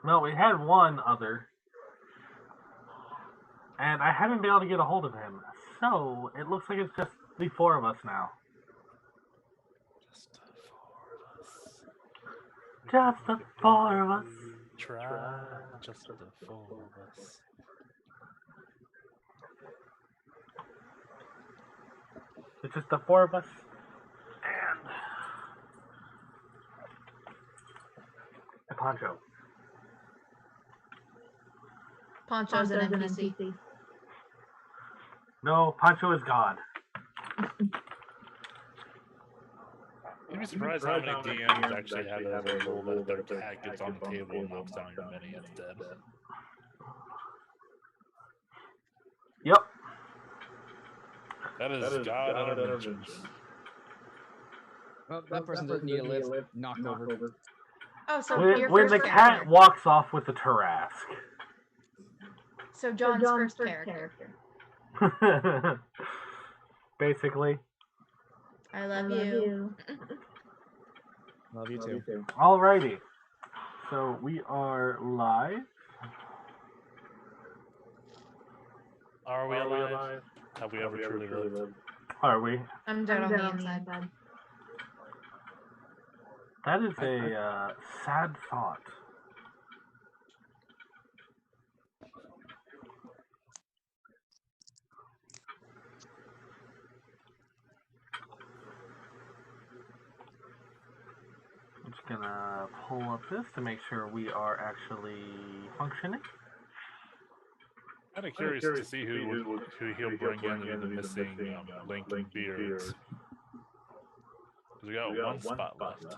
No, we had one other, and I haven't been able to get a hold of him. So it looks like it's just the four of us now. Just the four of us. Just the four of us. Try just the four of us. It's just the four of us. And Poncho. Poncho's an NPC. No, Poncho is God. You'd be surprised how many DMs actually have it as a rule that if their cat gets on the table and knocks down your mini, it's dead. Yep. That is God intervention. Well, that person doesn't need a lift. Knocked over. Oh, so When the cat walks off with the Tarrasque. So John's first character. Basically. I love you. Love you too. Alrighty. So we are live. Are we alive? Have we ever truly lived? Are we? I'm dead on the inside. That is a sad thought. I'm just gonna pull up this to make sure we are actually functioning. Kind of curious to see who he'll bring in the missing Lincoln beards. Because we got one spot left.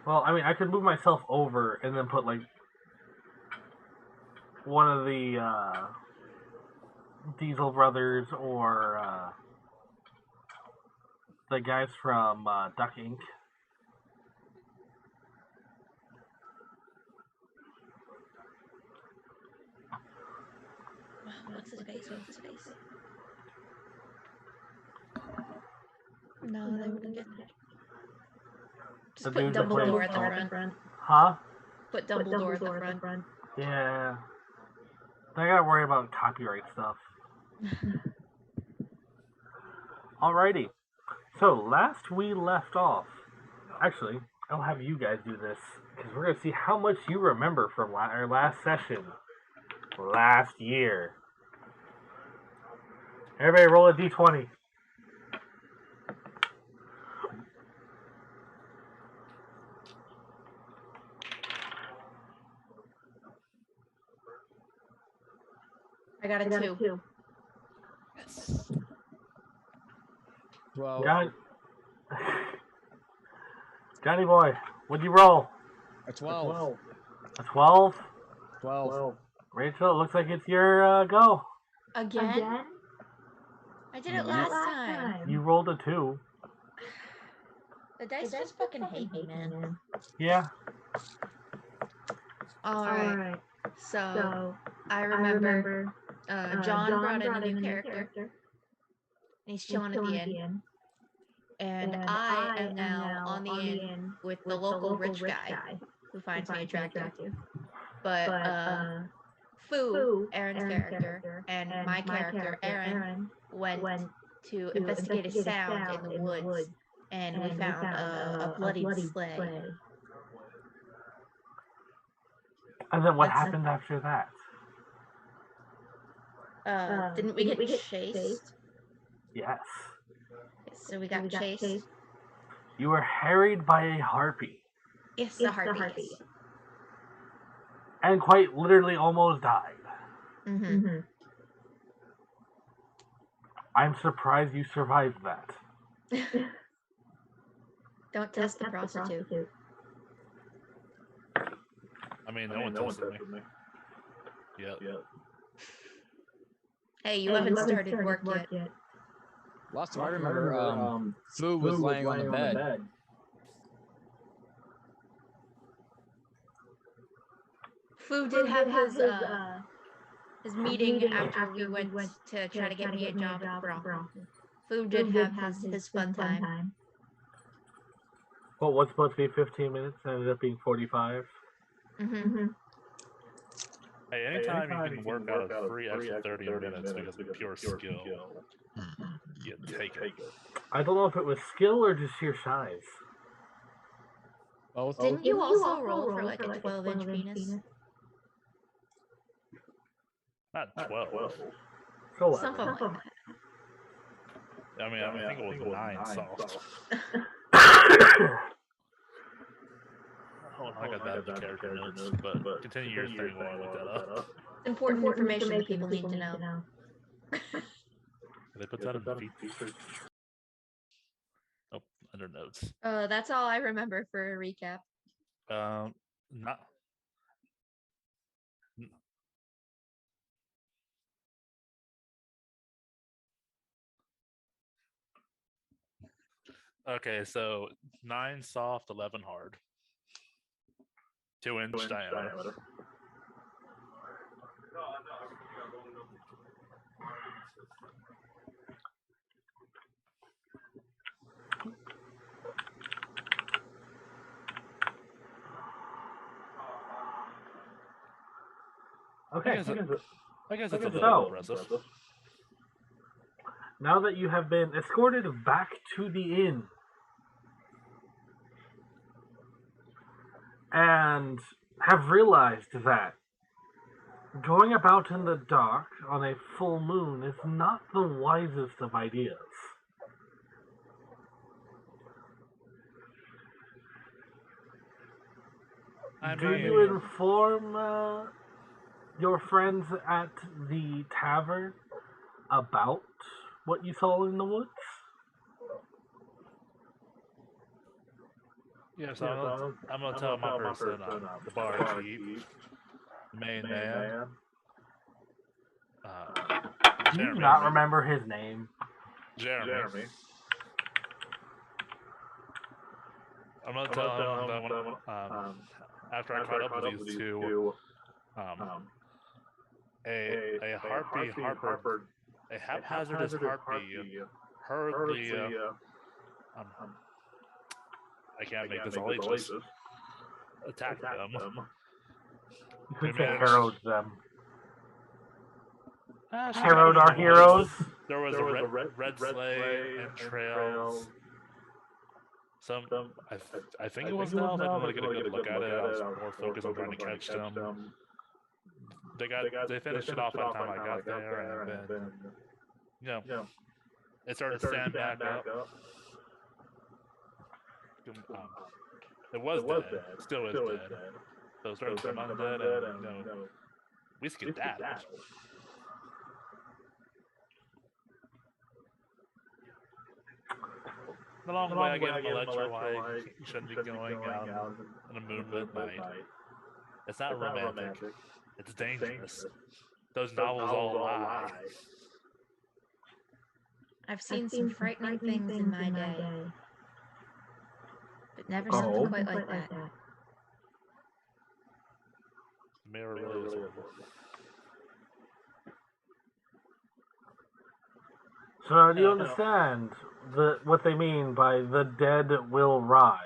Well, I mean, I could move myself over and then put, like, one of the Diesel Brothers or the guys from Duck Inc. What's his face? No, they wouldn't get it. Just put Dumbledore at the front. Huh? Put Dumbledore at the front. Yeah. I gotta worry about copyright stuff. Alrighty. So, last we left off, actually, I'll have you guys do this, because we're gonna see how much you remember from our last session. Last year. Everybody roll a d20. I got a 2. Yes. 12. Johnny boy, what'd you roll? A 12. A 12? 12. Rachel, it looks like it's your go. Again? I did it last time. You rolled a 2. The dice just fucking hate me, man. Yeah. Alright. So, I remember John brought in a new character. And he's chilling at the inn. And I am now on the inn with the local rich guy who finds me attractive. But Fu, Aaron's character, and my character, Aaron, went to investigate a sound in the woods. And we found a bloodied sleigh. And then what happened after that? Didn't we get chased? Yes. So we got chased. You were harried by a harpy. Yes, a harpy. And quite literally almost died. Mm-hmm. I'm surprised you survived that. Don't test the prostitute. I mean, no one tested me. Yep. Hey, you haven't started work yet. Last time I remember, Fu was laying on the bed. Fu did have his meeting after we went to try to get me a job at the brothel. Food did have his fun time. Well, what's supposed to be 15 minutes ended up being 45. Hey, anytime you can work out a free extra 30 minutes because of pure skill, you take it. I don't know if it was skill or just sheer size. Both. Didn't you also roll for like a 12-inch penis? Not 12. So Something like that. I mean, I think it was 9 soft. Oh, I got that in the character notes, but continue your thing while I look that up. It's important information that people need to know. They put that in features. Oh, under notes. That's all I remember for a recap. Not. Okay, so 9 soft, 11 hard. 2-inch diameter. Okay, I guess it's a little so. impressive. Now that you have been escorted back to the inn and have realized that going about in the dark on a full moon is not the wisest of ideas. Do you inform your friends at the tavern about what you saw in the woods? Yes, I'm gonna tell my person, the barkeep, the main man. Do you not remember his name? Jeremy. I'm gonna tell him that when, after I caught up with these two, a haphazardous harpy hurriedly, I can't make this all ageless, attacked them. You could say harrowed them. Harrowed our heroes. There was a red sleigh and trails. I think it was an elf. I didn't really get a good look at it. I was more focused on trying to catch them. They finished it off by the time I got there, and then it started to stand back up. It was dead. Still is dead. So it started to turn undead, and we skedaddled. The long way I gave him a lecture why you shouldn't be going out on a moonlit night. It's not romantic. It's dangerous. Those novels all lie. I've seen some frightening things in my day, but never something quite like that. Mirror really is horrible. So do you understand what they mean by the dead will rise?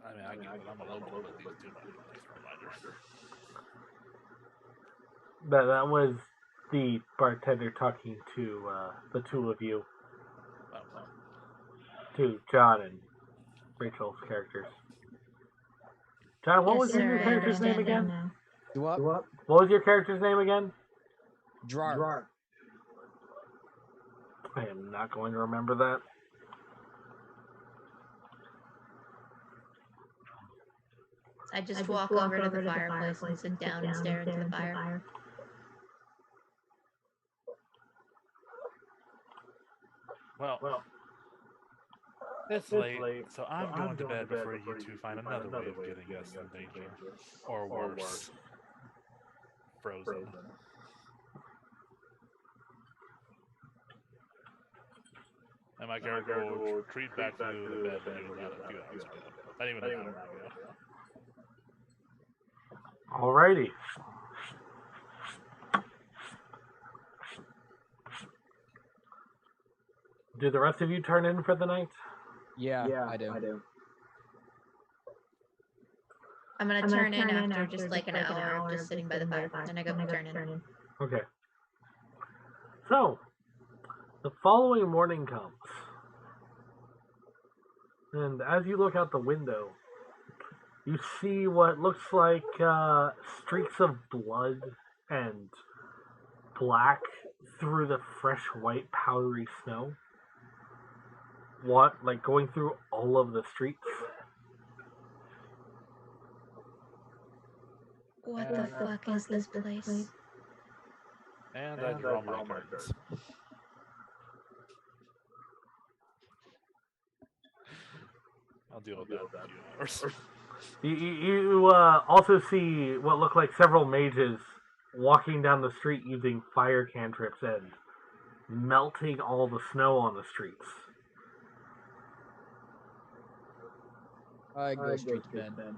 I mean, I get it. I'm a local, but these two might be a reminder. That was the bartender talking to the two of you. To John and Rachel's characters. John, what was your character's name again? What? What was your character's name again? Drar. I am not going to remember that. I just walk over to the fireplace and sit down and stare into the fire. Well, it's late, so I'm going to bed before you two find another way of getting us in danger. Or worse. Frozen. And my character will retreat back to the bed that he was at a few hours ago. Not even an hour ago. Alrighty. Do the rest of you turn in for the night? Yeah, I do. I'm gonna turn in after just like an hour of just sitting by the fire. Then I go turn in. Okay. So, the following morning comes. And as you look out the window, you see what looks like streaks of blood and black through the fresh white powdery snow. What, like going through all of the streets? What the fuck is this place? And I draw my cards. I'll deal with that in a few hours. You also see what look like several mages walking down the street using fire cantrips and melting all the snow on the streets. I go straight to bed.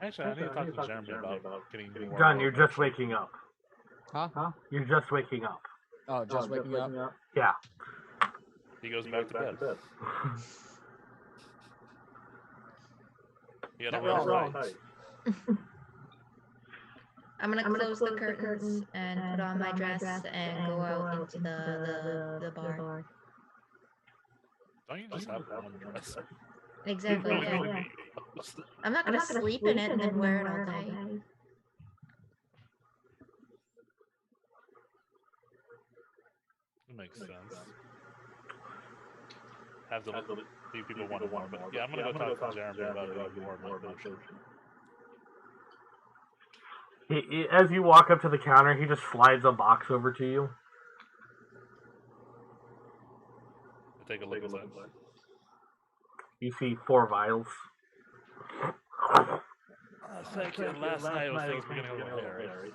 Actually, I need to talk to Jeremy about getting more. John, you're just waking up. Huh? You're just waking up. Oh, just waking up? Yeah. He goes back to bed. He had a rough night. I'm gonna close the curtains and put on my dress and go out into the bar. Don't you just have one dress? Exactly, yeah. I'm not gonna sleep in it and then wear it all day. It makes sense. Have the leave people want to warm, but yeah, I'm gonna go talk to Jeremy about getting more motion. As you walk up to the counter, he just slides a box over to you. Take a look at that. You see 4 vials. Thank you. Last night was things beginning a little hairy.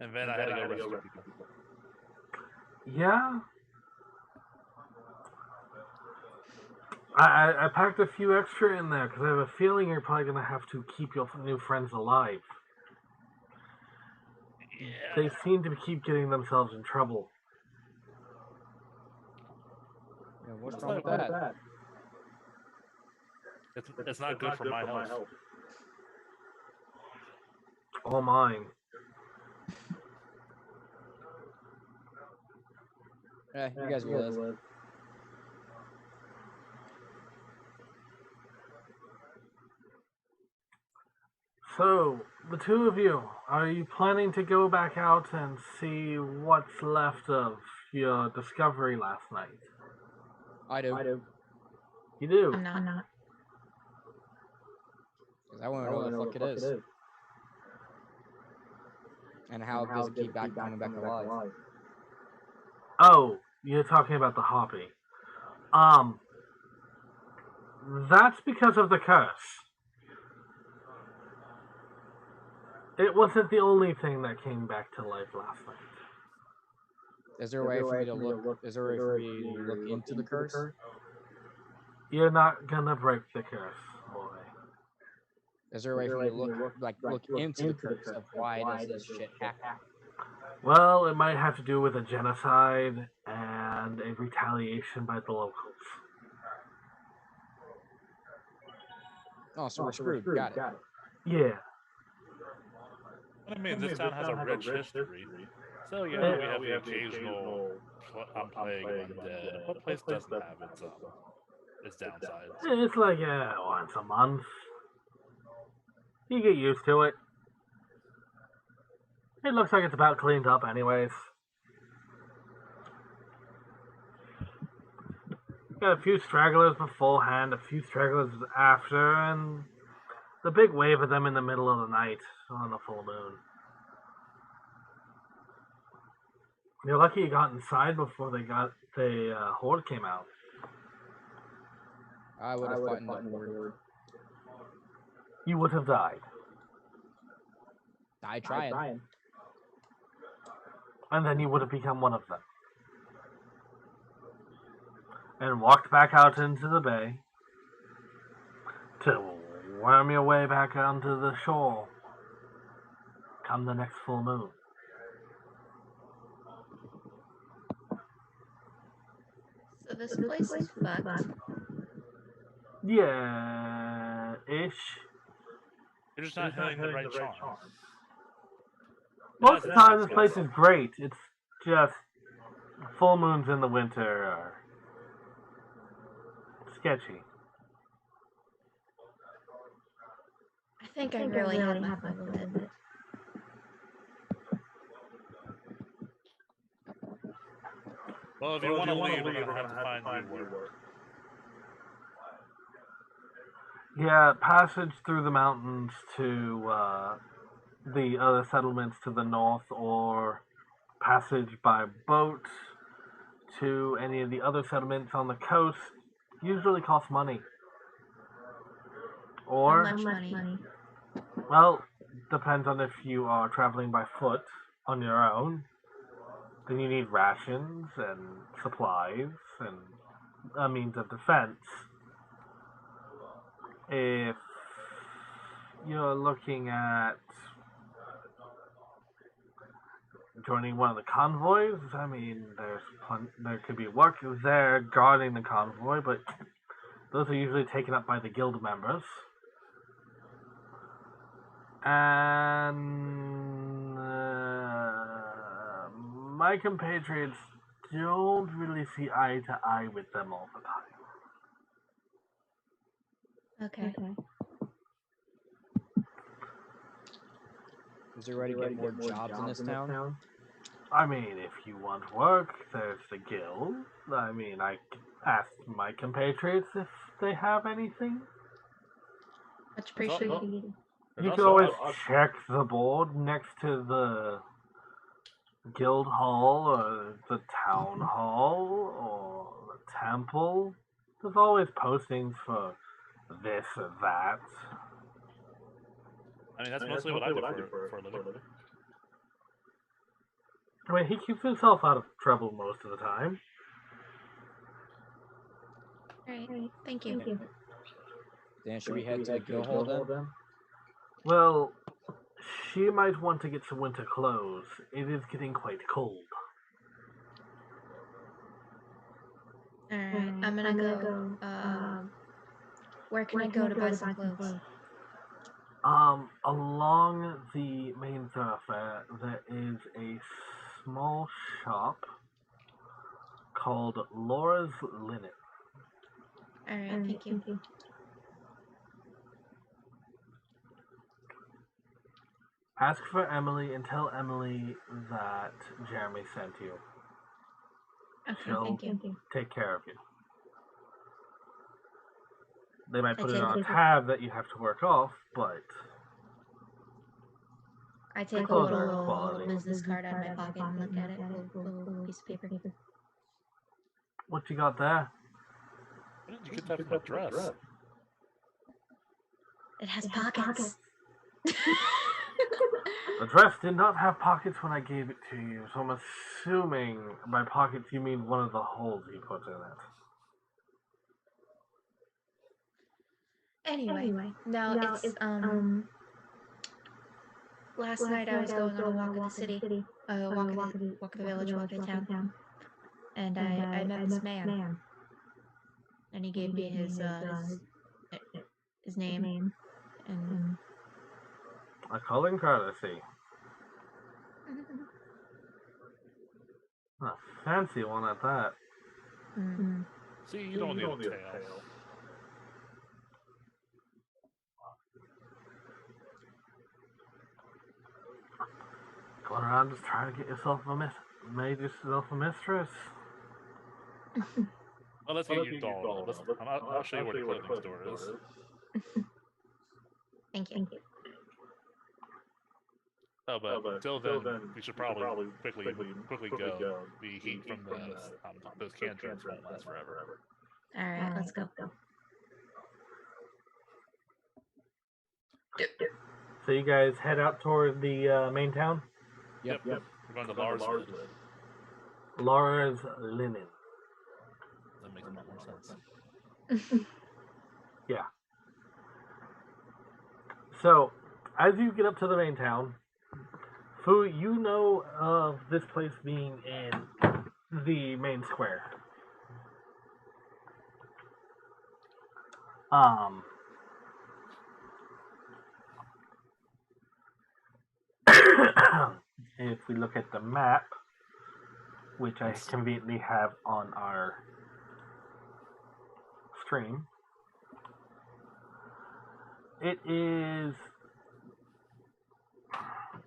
And then I had to go rescue people. Yeah. I packed a few extra in there because I have a feeling you're probably going to have to keep your new friends alive. Yeah. They seem to keep getting themselves in trouble. Yeah, what's wrong with that? It's not good for my health. All mine. Yeah, you guys will live. So, the two of you, are you planning to go back out and see what's left of your discovery last night? I do. You do? I'm not. Because I want to know what the fuck it is. And how does it keep coming back alive? Oh, you're talking about the hobby. That's because of the curse. It wasn't the only thing that came back to life last night. Is there a way for me to look? Is there a way for me to look into the curse? You're not gonna break the curse, boy. Is there a way for me to look into the curse of why does this shit happen? Well, it might have to do with a genocide and a retaliation by the locals. Oh, so we're screwed. Got it. Yeah. I mean, this town has a rich history. So, yeah, we have the occasional plague of undead. What place doesn't have its downsides? It's like once a month. You get used to it. It looks like it's about cleaned up anyways. Got a few stragglers beforehand, a few stragglers after, and the big wave of them in the middle of the night on the full moon. You're lucky you got inside before the horde came out. I would have fought in the horde. You would have died. I tried. And then you would have become one of them. And walked back out into the bay. to worm your way back onto the shore come the next full moon. So this place is fucked. Yeah, ish. You're just not hitting the right charm. Most of the time, this place is great. It's just full moons in the winter are sketchy. I think I really had my fun with it. Well, if you want to leave, we're gonna have to find you work. Yeah, passage through the mountains to the other settlements to the north, or passage by boat to any of the other settlements on the coast usually costs money. Or, How much money? well, depends on if you are traveling by foot on your own. Then you need rations and supplies and a means of defense. If you're looking at joining one of the convoys, I mean, there could be workers there guarding the convoy, but those are usually taken up by the guild members. And my compatriots don't really see eye to eye with them all the time. Okay. Is there a way to get more jobs in this town? I mean, if you want work, there's the guild. I mean, I asked my compatriots if they have anything. Much appreciated. You can always check the board next to the guild hall or the town hall or the temple. There's always postings for this or that. I mean, that's mostly what I do for a living. I mean, he keeps himself out of trouble most of the time. Alright, thank you. Dan, should we head to the guild hall then? Well, she might want to get some winter clothes. It is getting quite cold. Alright, I'm gonna go. Where can I go to buy some clothes? Along the main thoroughfare, there is a small shop called Laura's Linen. Alright, thank you. Ask for Emily and tell Emily that Jeremy sent you. Okay, She'll thank you. take care of you. They might put it on a tab that you have to work off, but I take a little business card out of my pocket and look at it. A little piece of paper. What you got there? Where did you get that from a dress? It has pockets. The dress did not have pockets when I gave it to you, so I'm assuming by pockets you mean one of the holes you put in it. Anyway, now it's last night I was going on a walk in the city, walk the village, walk the town, and I met this man, and he gave me his name, and A calling card, I see. A fancy one at that. See, you don't need a tail. Going around just trying to get yourself made yourself a mistress. Well, let's get you doll. I'll show you where the clothing store is. Thank you. Oh, but until then, we should probably quickly go. The heat from those canteens won't last forever. All right, let's go. So you guys head out toward the main town? Yep. We're going to Laura's Linen. Laura's Linen. That makes a lot more sense. Yeah. So, as you get up to the main town, Fu, you know of this place being in the main square. If we look at the map, which I conveniently have on our stream, it is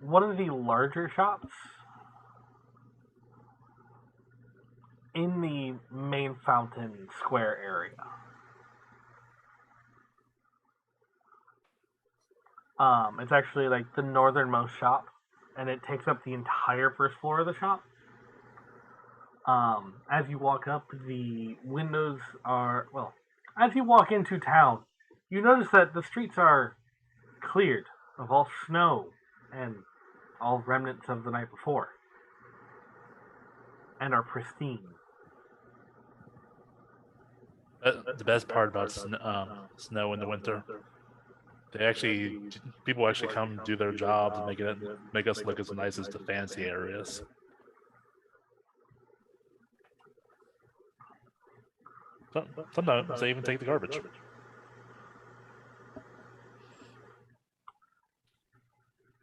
one of the larger shops in the main fountain square area. It's actually like the northernmost shop, and it takes up the entire first floor of the shop. As you walk up, the windows are, well, as you walk into town, you notice that the streets are cleared of all snow and all remnants of the night before, and are pristine. The best part about snow in the winter, people actually come do their jobs and make us look as nice as the fancy areas. Sometimes they even take the garbage.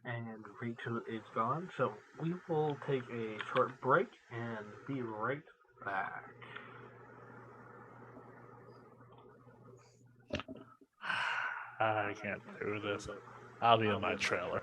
And Rachel is gone, so we will take a short break and be right back. I can't do this. I'll be in my trailer.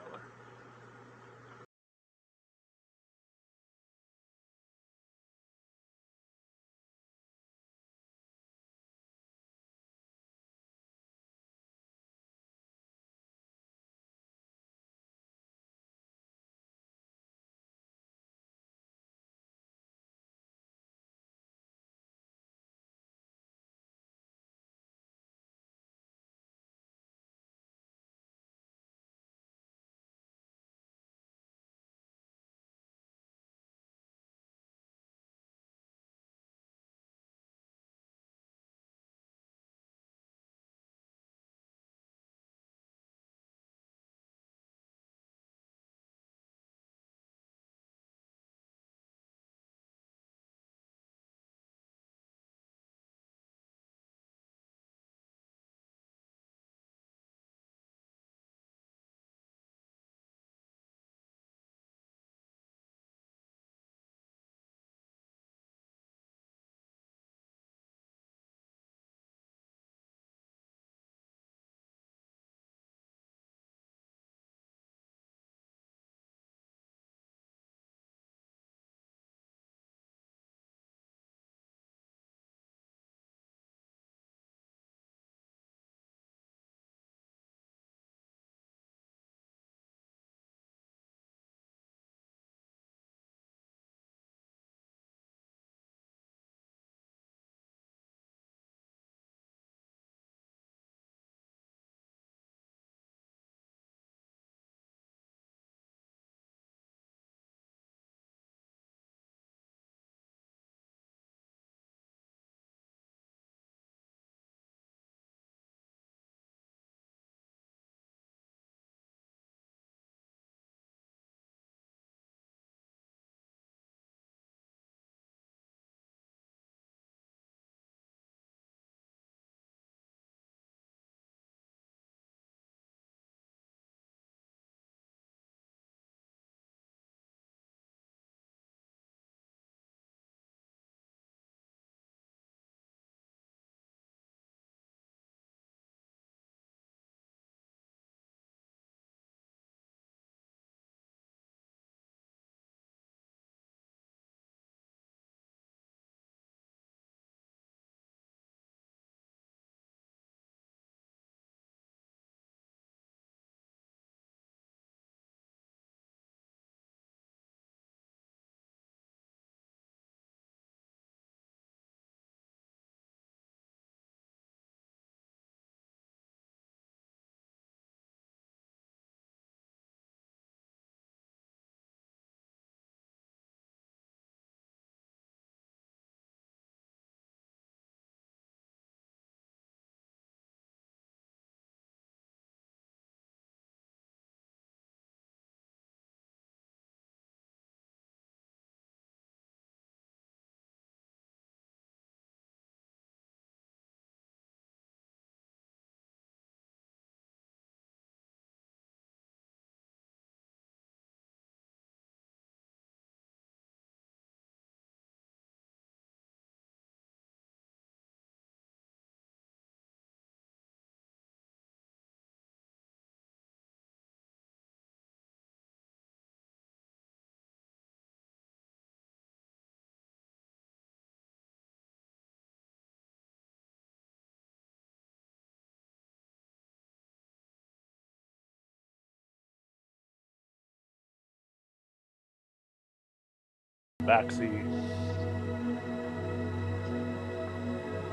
backseat.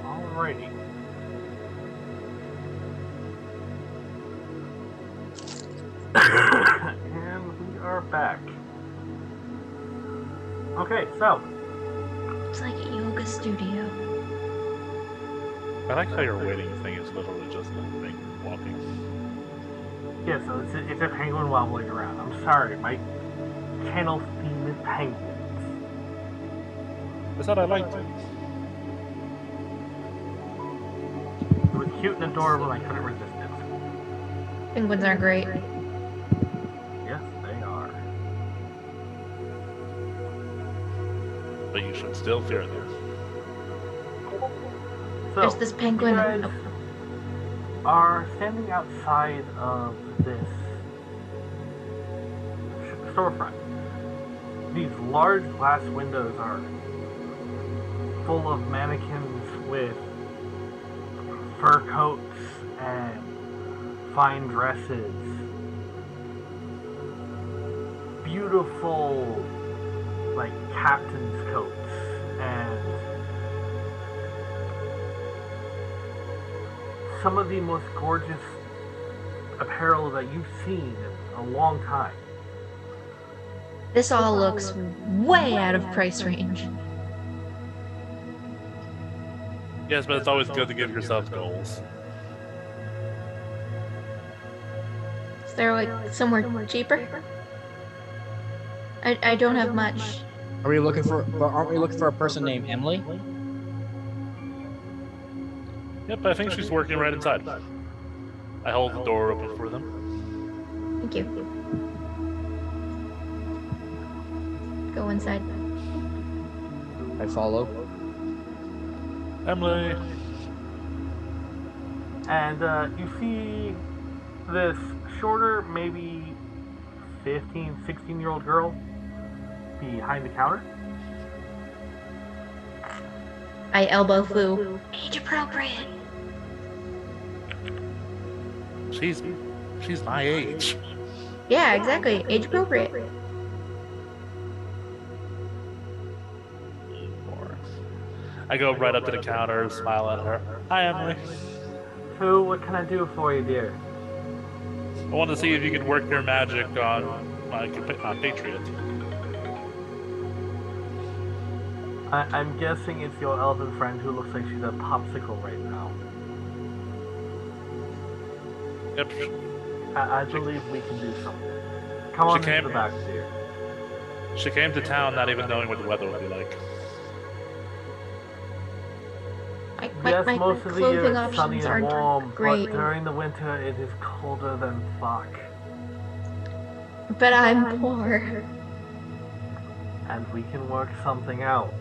Alrighty. And we are back. Okay, so. It's like a yoga studio. I like how your waiting thing is literally just a thing walking. Yeah, so it's a penguin wobbling around. I'm sorry, my channel theme is penguins. I thought I liked it. It was cute and adorable, and I couldn't resist it. Penguins are great. Yes, they are. But you should still fear them. So, There's this penguin. you guys are standing outside of this storefront. These large glass windows are full of mannequins with fur coats and fine dresses. Beautiful, like, captain's coats and some of the most gorgeous apparel that you've seen in a long time. This all looks way out of price range. Yes, but it's always good to give yourself goals. Is there like somewhere cheaper? I don't have much. Are we looking for? Aren't we looking for a person named Emily? Yep, I think she's working right inside. I hold the door open for them. Thank you. Go inside. I follow. Emily. And you see this shorter, maybe 15, 16-year-old girl behind the counter. I elbow Fu. Age appropriate. She's my age. Yeah, exactly. Age appropriate. I go right up to the counter, smile at her. Hi, Emily. Fu, what can I do for you, dear? I want to see if you can work your magic on my Patriot. I'm guessing it's your elven friend who looks like she's a popsicle right now. Yep. I believe we can do something. Come on into the back, dear. She came to town not even knowing what the weather would be like. Yes, most of the year clothing it's sunny options and aren't warm, great. but during the winter it is colder than fuck. But I'm poor. And we can work something out.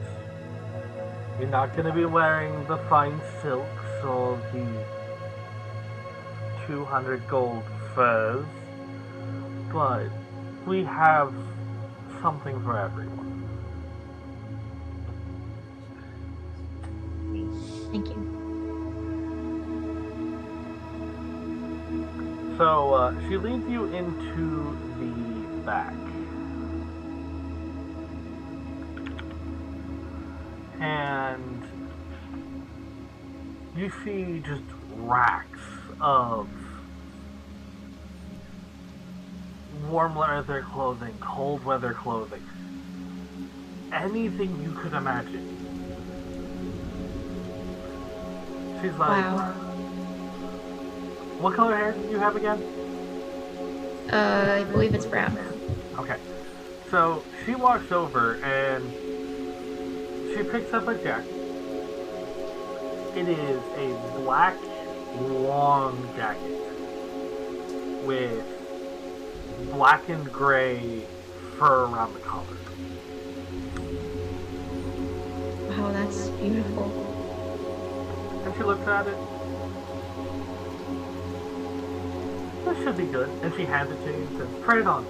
You're not going to be wearing the fine silks or the 200 gold furs, but we have something for everyone. Thank you. So she leads you into the back. And you see just racks of warm weather clothing, cold weather clothing, anything you could imagine. She's like, Wow. What color hair do you have again? I believe it's brown. Okay. So she walks over and she picks up a jacket. It is a black, long jacket with black and gray fur around the collar. Wow, that's beautiful. And she looks at it. This should be good. And she hands it to you and says, try it on.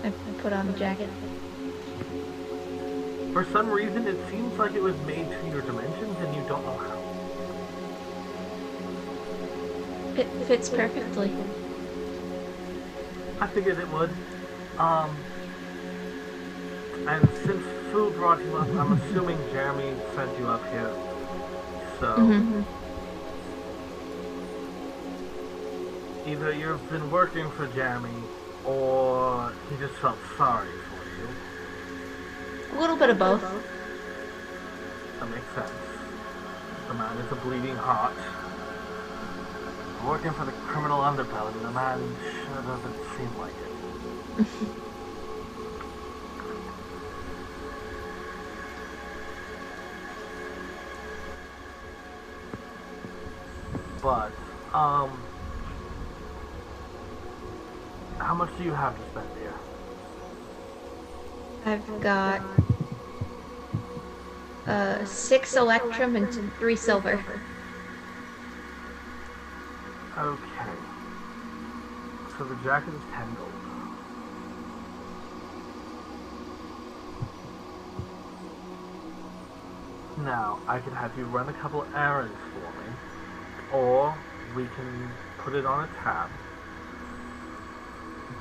I put on the jacket. For some reason, it seems like it was made to your dimensions and you don't know how. It fits perfectly. I figured it would. And since Fu brought you up, I'm assuming Jeremy sent you up here. So, either you've been working for Jeremy, or he just felt sorry for you. A little bit of both. That makes sense. The man is a bleeding heart. Working for the criminal underbelly, the man sure doesn't seem like it. But, how much do you have to spend here? I've got 6 electrum and 3 silver. Okay. So the jacket is 10 gold. Now, I could have you run a couple errands for me, or we can put it on a tab,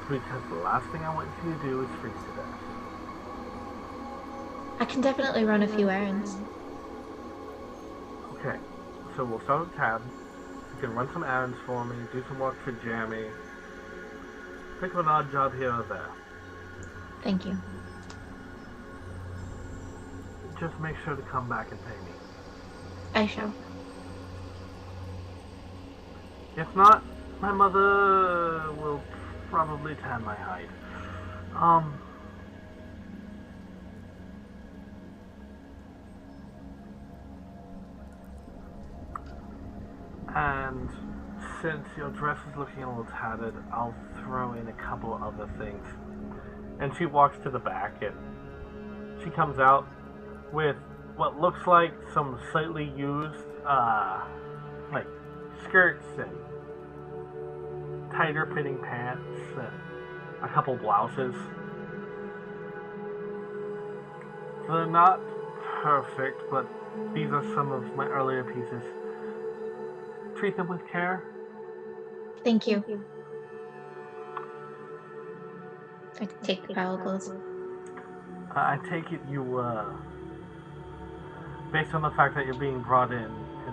because the last thing I want you to do is freeze to death. I can definitely run a few errands. Okay, so we'll start with tab. You can run some errands for me, do some work for Jeremy, pick up an odd job here or there. Thank you. Just make sure to come back and pay me. I shall. If not, my mother will probably tan my hide. And since your dress is looking a little tattered, I'll throw in a couple other things. And she walks to the back and she comes out with what looks like some slightly used, like skirts and tighter fitting pants and a couple blouses. They're not perfect, but these are some of my earlier pieces. Treat them with care. Thank you. I take the pile of clothes. I take it you, based on the fact that you're being brought in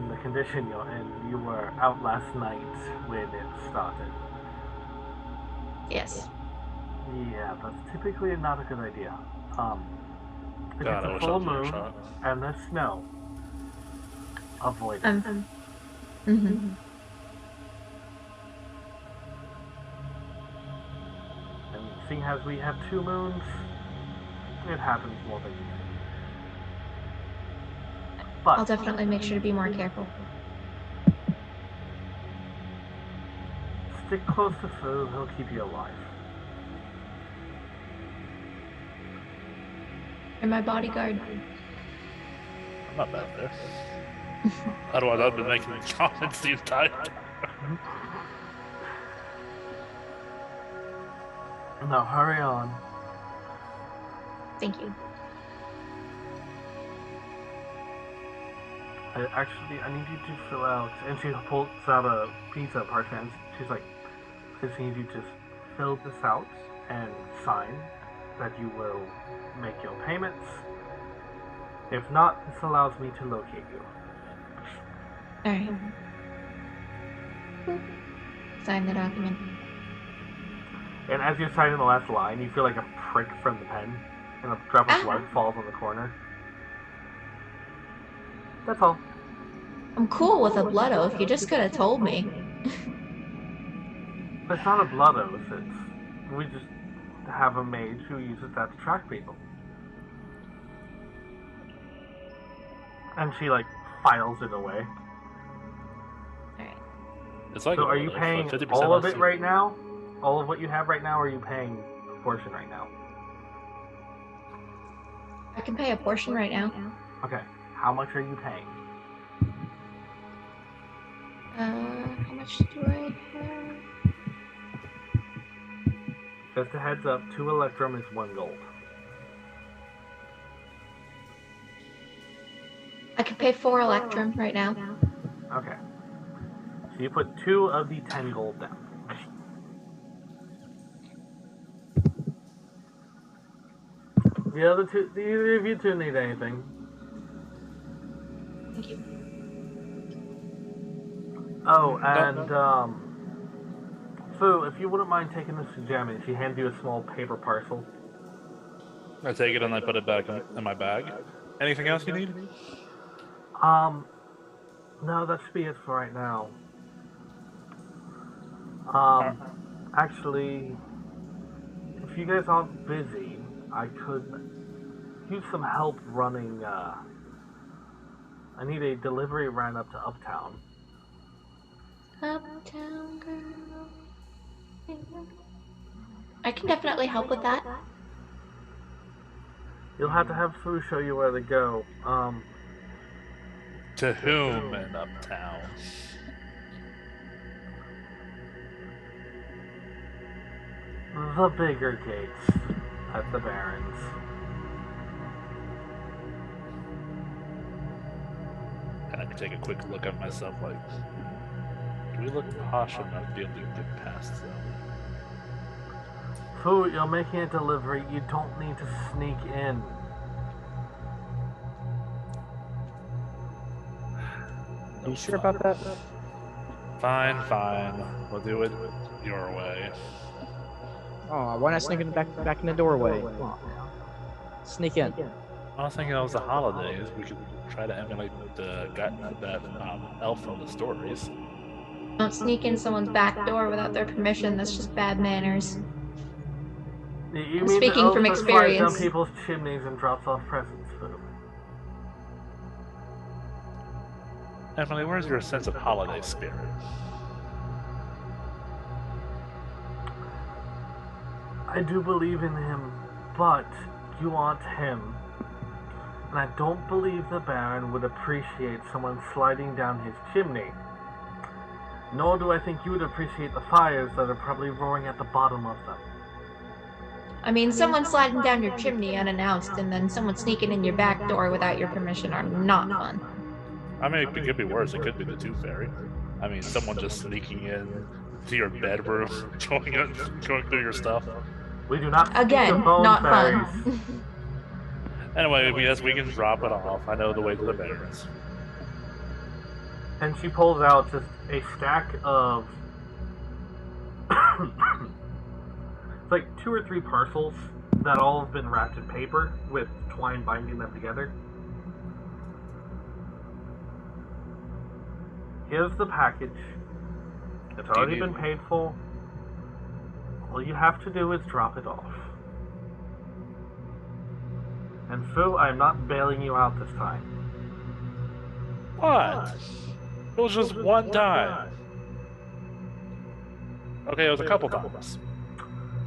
the condition you're in, you were out last night when it started. Yes. Yeah, that's typically not a good idea. If God, I it's a wish I full was in your moon shot. and there's snow, avoid it. And And seeing as we have 2 moons, it happens more than usual. But I'll definitely make sure to be more careful. stick close to Fu, he'll keep you alive. And my bodyguard. I'm not bad there. Otherwise, I've been making comments the entire time. Now hurry on. Thank you. I need you to fill out, and she pulls out a piece of parchment. She's like, I just need you to fill this out and sign that you will make your payments. If not, this allows me to locate you. Alright. Sign the document. And as you're signing the last line, you feel like a prick from the pen, and a drop of blood falls on the corner. That's all. I'm cool with a blood oath. You just could have told me. But it's not a blood oath. We just have a mage who uses that to track people. And she like files it away. Alright. It's like So are you paying 50% all of less it right now? All of what you have right now, or are you paying a portion right now? I can pay a portion right now. Okay. How much are you paying? How much do I have? Just a heads up, 2 electrum is 1 gold. I can pay 4 electrum right now. Okay. So you put 2 of the 10 gold down. The other two, either of you two need anything. Thank you. Oh, and Fu, if you wouldn't mind taking this to Jamie, she hands you a small paper parcel. I take it and I put it back in my bag. Anything else you need? No, that should be it for right now. Actually, if you guys aren't busy, I could use some help running, I need a delivery ran up to Uptown. Uptown girl. I can definitely help with that. You'll have to have Fu show you where to go. To whom in Uptown? The bigger gates at the Barrens. I can take a quick look at myself like, do we look posh enough to be able to get past them? Fu, you're making a delivery. You don't need to sneak in. Are you sure about that? Fine. We'll do it your way. Oh, why not sneak in back in the doorway? Sneak in. I was thinking it was the holidays. We could try to emulate that elf from the stories. Don't sneak in someone's back door without their permission. That's just bad manners. You I'm mean speaking the elf from that slides experience. down people's chimneys and drops off presents, Fu? Emily, where's your sense of holiday spirit? I do believe in him, but you aren't him. And I don't believe the Baron would appreciate someone sliding down his chimney. Nor do I think you would appreciate the fires that are probably roaring at the bottom of them. I mean, someone sliding down your chimney unannounced and then someone sneaking in your back door without your permission are not fun. I mean, it could be worse. It could be the Tooth Fairy. I mean, someone just sneaking in to your bedroom, going through your stuff. We do not speak Again, of bone not fairies. fun. Anyway, yes, we can drop it off. I know the way to the Barrens. And she pulls out just a stack of it's like 2 or 3 parcels that all have been wrapped in paper with twine binding them together. Here's the package. It's already been paid for. All you have to do is drop it off. And Fu, I'm not bailing you out this time. What? It was just one time. Okay, it was a couple times.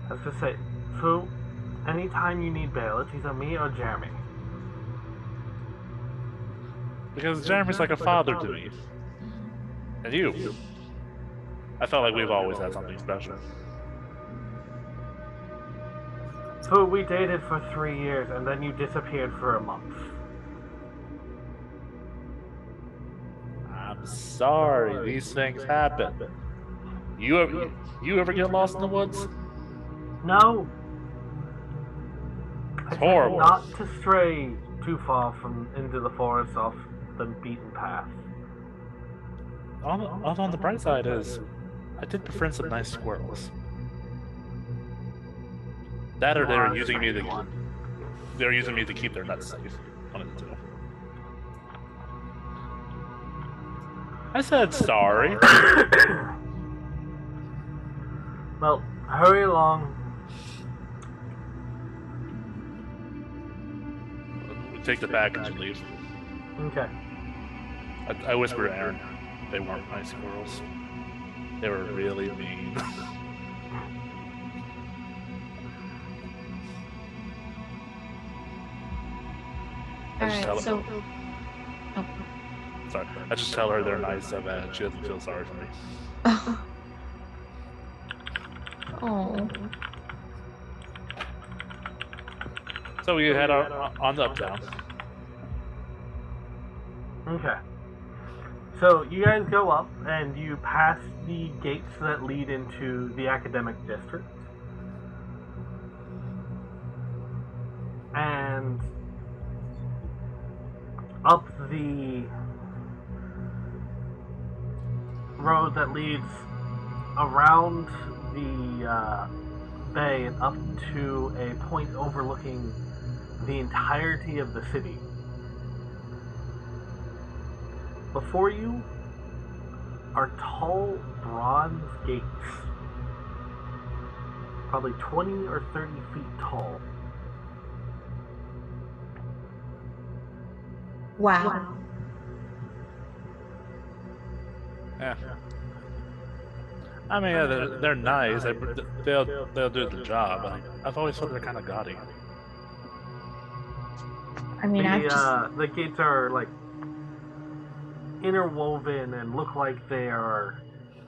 I was just say, Fu, anytime you need bail, it's either me or Jeremy. Because Jeremy's like a father to me. And you. I felt like we've always had something special. Fu, we dated for 3 years and then you disappeared for a month. I'm sorry, these things happen. You ever get lost in the woods? No. It's horrible. Not to stray too far from into the forest off the beaten path. On the bright side is, I did befriend some nice squirrels. That or they're using me to keep their nuts safe. One of the two. I said sorry. Well, hurry along. We take the package and leave. Okay. I whispered to Aaron, they weren't nice squirrels. They were really mean. Alright, so... Oh. Sorry, I just tell her they're nice so bad she doesn't feel sorry for me. Oh. So we head on to Uptown. Okay. So you guys go up and you pass the gates that lead into the academic district. And and up the road that leads around the bay and up to a point overlooking the entirety of the city. Before you are tall bronze gates, probably 20 or 30 feet tall. Wow. Yeah. I mean, yeah, they're nice. They'll do the job. I've always thought they're kind of gaudy. I mean, The gates are like interwoven and look like they are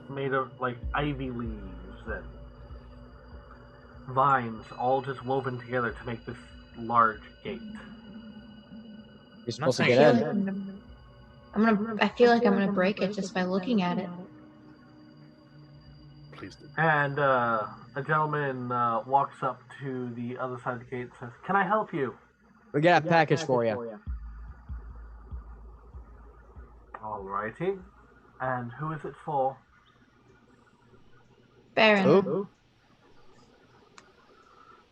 made of like ivy leaves and vines, all just woven together to make this large gate. You're supposed to I get feel in. like I feel like I'm gonna break it just by looking at it. Please do. And a gentleman walks up to the other side of the gate and says, "Can I help you?" We got a package for you. Alrighty. And who is it for? Baron. Who?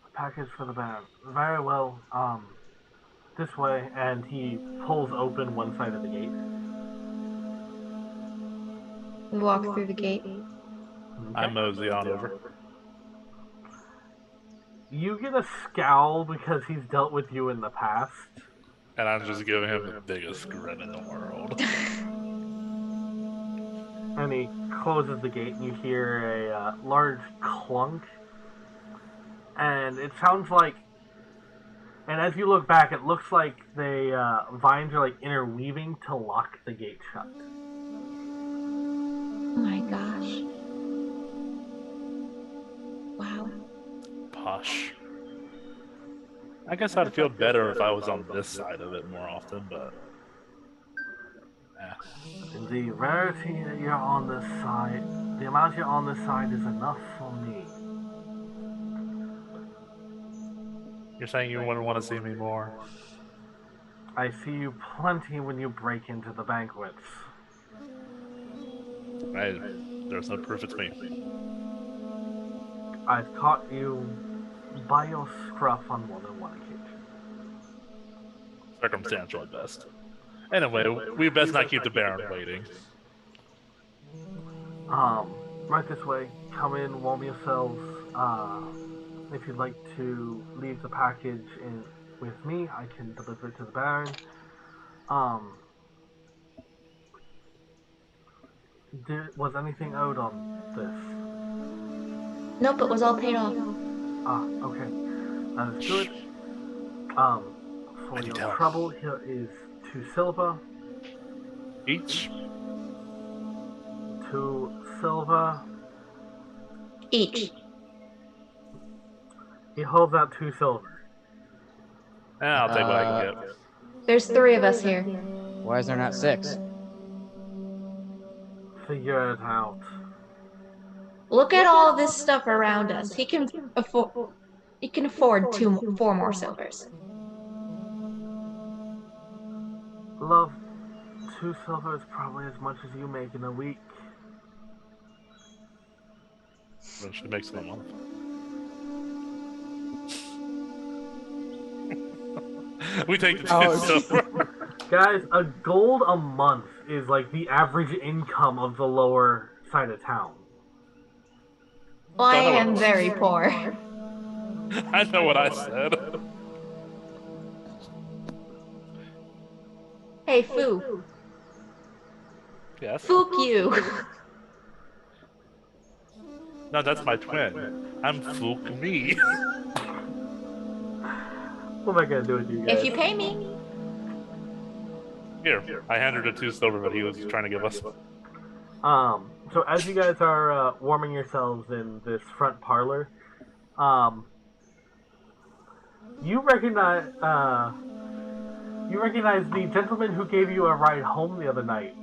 A package for the Baron. Very well. This way. And he pulls open one side of the gate. We walk through the gate. I mosey on over. You get a scowl because he's dealt with you in the past. And I'm just giving him the biggest grin in the world. And he closes the gate and you hear a large clunk. And it sounds like, and as you look back, it looks like the vines are like interweaving to lock the gate shut. Oh my gosh. Wow. Posh. I guess I'd feel better if I was on this side of it more often, but... The rarity that you're on this side, the amount you're on this side is enough for me. You're saying you wouldn't want to see me more? I see you plenty when you break into the banquets. There's no proof it's me. I've caught you by your scruff on more than one occasion. Circumstantial at best. Anyway, we best not keep the Baron waiting. Right this way. Come in, warm yourselves. If you'd like to leave the package with me, I can deliver it to the Baron. Was anything owed on this? Nope, it was all paid off. Okay. That is good. For your trouble, here is 2 silver. Each? 2 silver. Each. He holds out 2 silver. I'll take what I can get. There's 3 of us here. Why is there not 6? Figure it out. Look at all this stuff around us. He can afford 4 more silvers. Love, 2 silver is probably as much as you make in a week. Well, she makes it a month. We take the 2 silver. Guys, a gold a month is like the average income of the lower side of town. Well, I am very poor. I know what I said. Hey, Foo. Yes? Fook you. No, that's my twin. I'm Fook me. What am I gonna do with you guys? If you pay me. Here, I handed her 2 silver that he was trying to give us. So as you guys are warming yourselves in this front parlor, you recognize the gentleman who gave you a ride home the other night,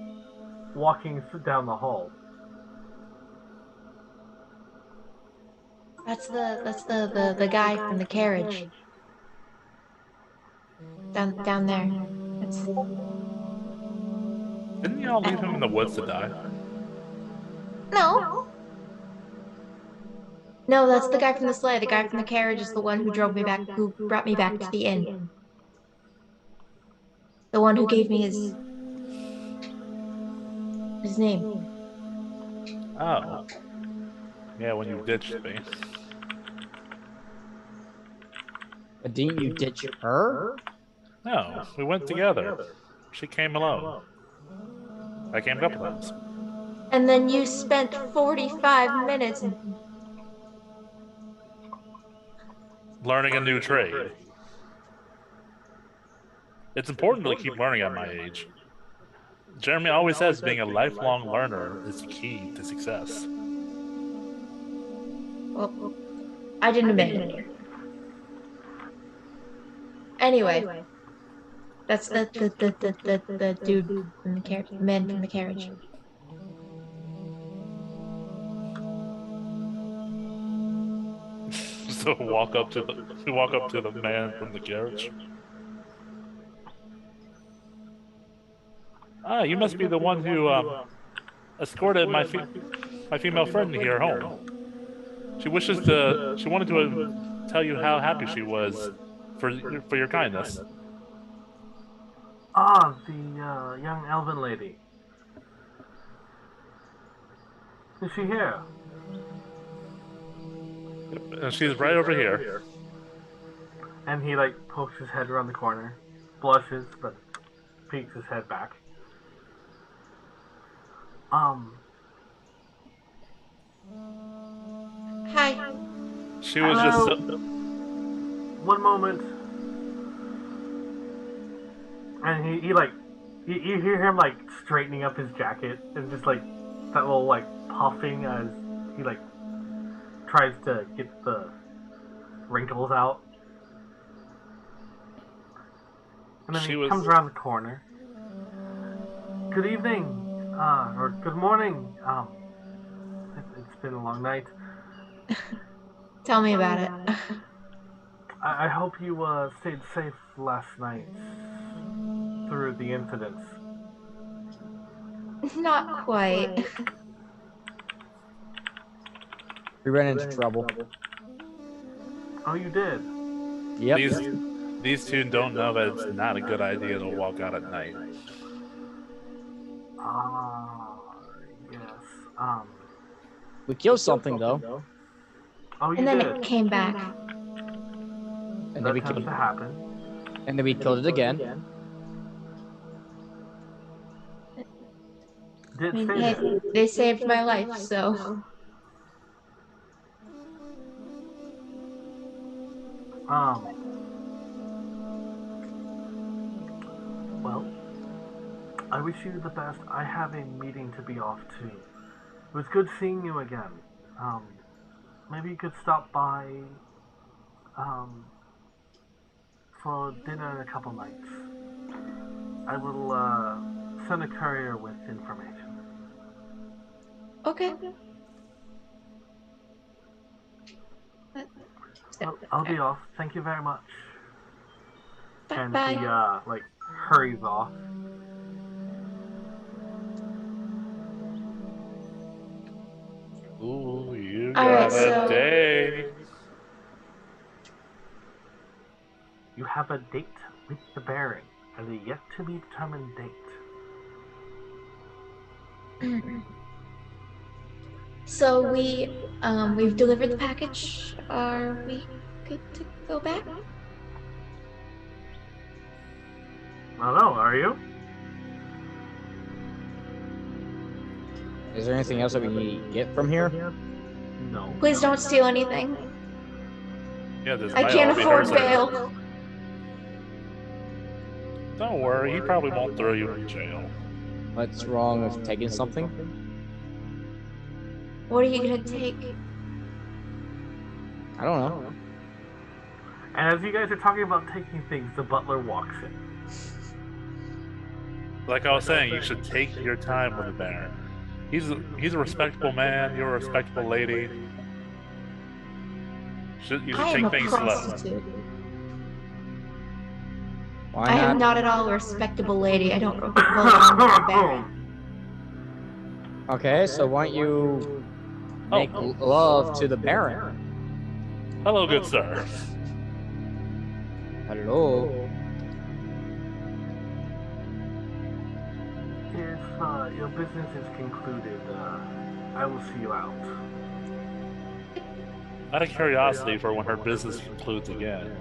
walking down the hall. That's the guy from the carriage. down there. That's... Didn't y'all leave him in the woods to die? No. No, that's the guy from the sleigh. The guy from the carriage is the one who drove me back, who brought me back to the inn. The one who gave me his name. Oh. Yeah, when you ditched me. But didn't you ditch her? No, we went together. She came alone. I came a couple times. And then you spent 45 minutes Learning a new trade. It's important to keep learning at my age. Jeremy always says being a lifelong learner is the key to success. Well, I didn't admit it. Anyway, that's the dude from the carriage, the man from the carriage. So walk up to the man from the carriage. Ah, you must be the one who escorted my female friend here home. She wanted to tell you how happy she was for your kindness. Ah, the young elven lady. Is she here? And she's right over here. And he like pokes his head around the corner, blushes, but peeks his head back. Hi. She was just. One moment. And he like, you hear him like straightening up his jacket and just like that little like puffing as he like tries to get the wrinkles out. And then he comes around the corner. Good evening, or good morning. It's been a long night. Tell me about it. I hope you stayed safe last night through the incidents. Not quite. We ran into trouble. Oh, you did? Yep. These two don't know that it's not a good idea to walk out at night. Yes. We killed something though. Oh, you And then did? it came back. And then we That killed tends to it. happen. And then we killed it again. Did I mean, stay hey, there. they saved my life, so. Well, I wish you the best. I have a meeting to be off to. It was good seeing you again. Maybe you could stop by, for dinner in a couple nights. I will, send a courier with information. Okay. Well, I'll be off. Thank you very much. And Bye. he, like, hurries off. Ooh, you All got right, a so- day. You have a date with the Baron at a yet to be determined date. So we've delivered the package. Are we good to go back? I don't know, are you? Is there anything else that we need to get from here? No. Please don't steal anything. Yeah, this I might can't all be afford hers. bail. Don't worry, he probably won't throw you in jail. What's wrong with taking something? What are you gonna take? I don't know. And as you guys are talking about taking things, the butler walks in. Like I was saying, you should take your time with the Baron. He's a respectable man. You're a respectable lady. You should I am take a things slow. prostitute. Why I am not at all a respectable lady. I don't belong with the Baron. Okay, so why don't you make love to the Baron? Hello, good sir. Hello. If your business is concluded, I will see you out. Out of curiosity, for when her business concludes again,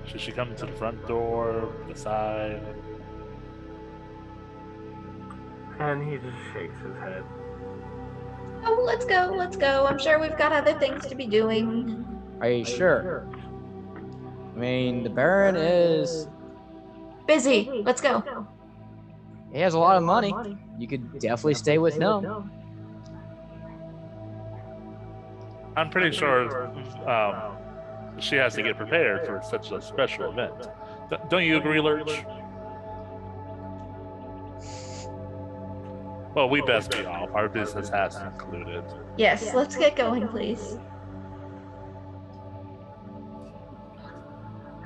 should she come to the front door, the side? And he just shakes his head. Oh, let's go, let's go. I'm sure we've got other things to be doing. Are you sure? I mean, the Baron is... Busy. Let's go. He has a lot of money. You could definitely stay with him. I'm pretty sure she has to get prepared for such a special event. Don't you agree, Lurch? Well, we best be off. Our business has concluded. Yes, let's get going, please.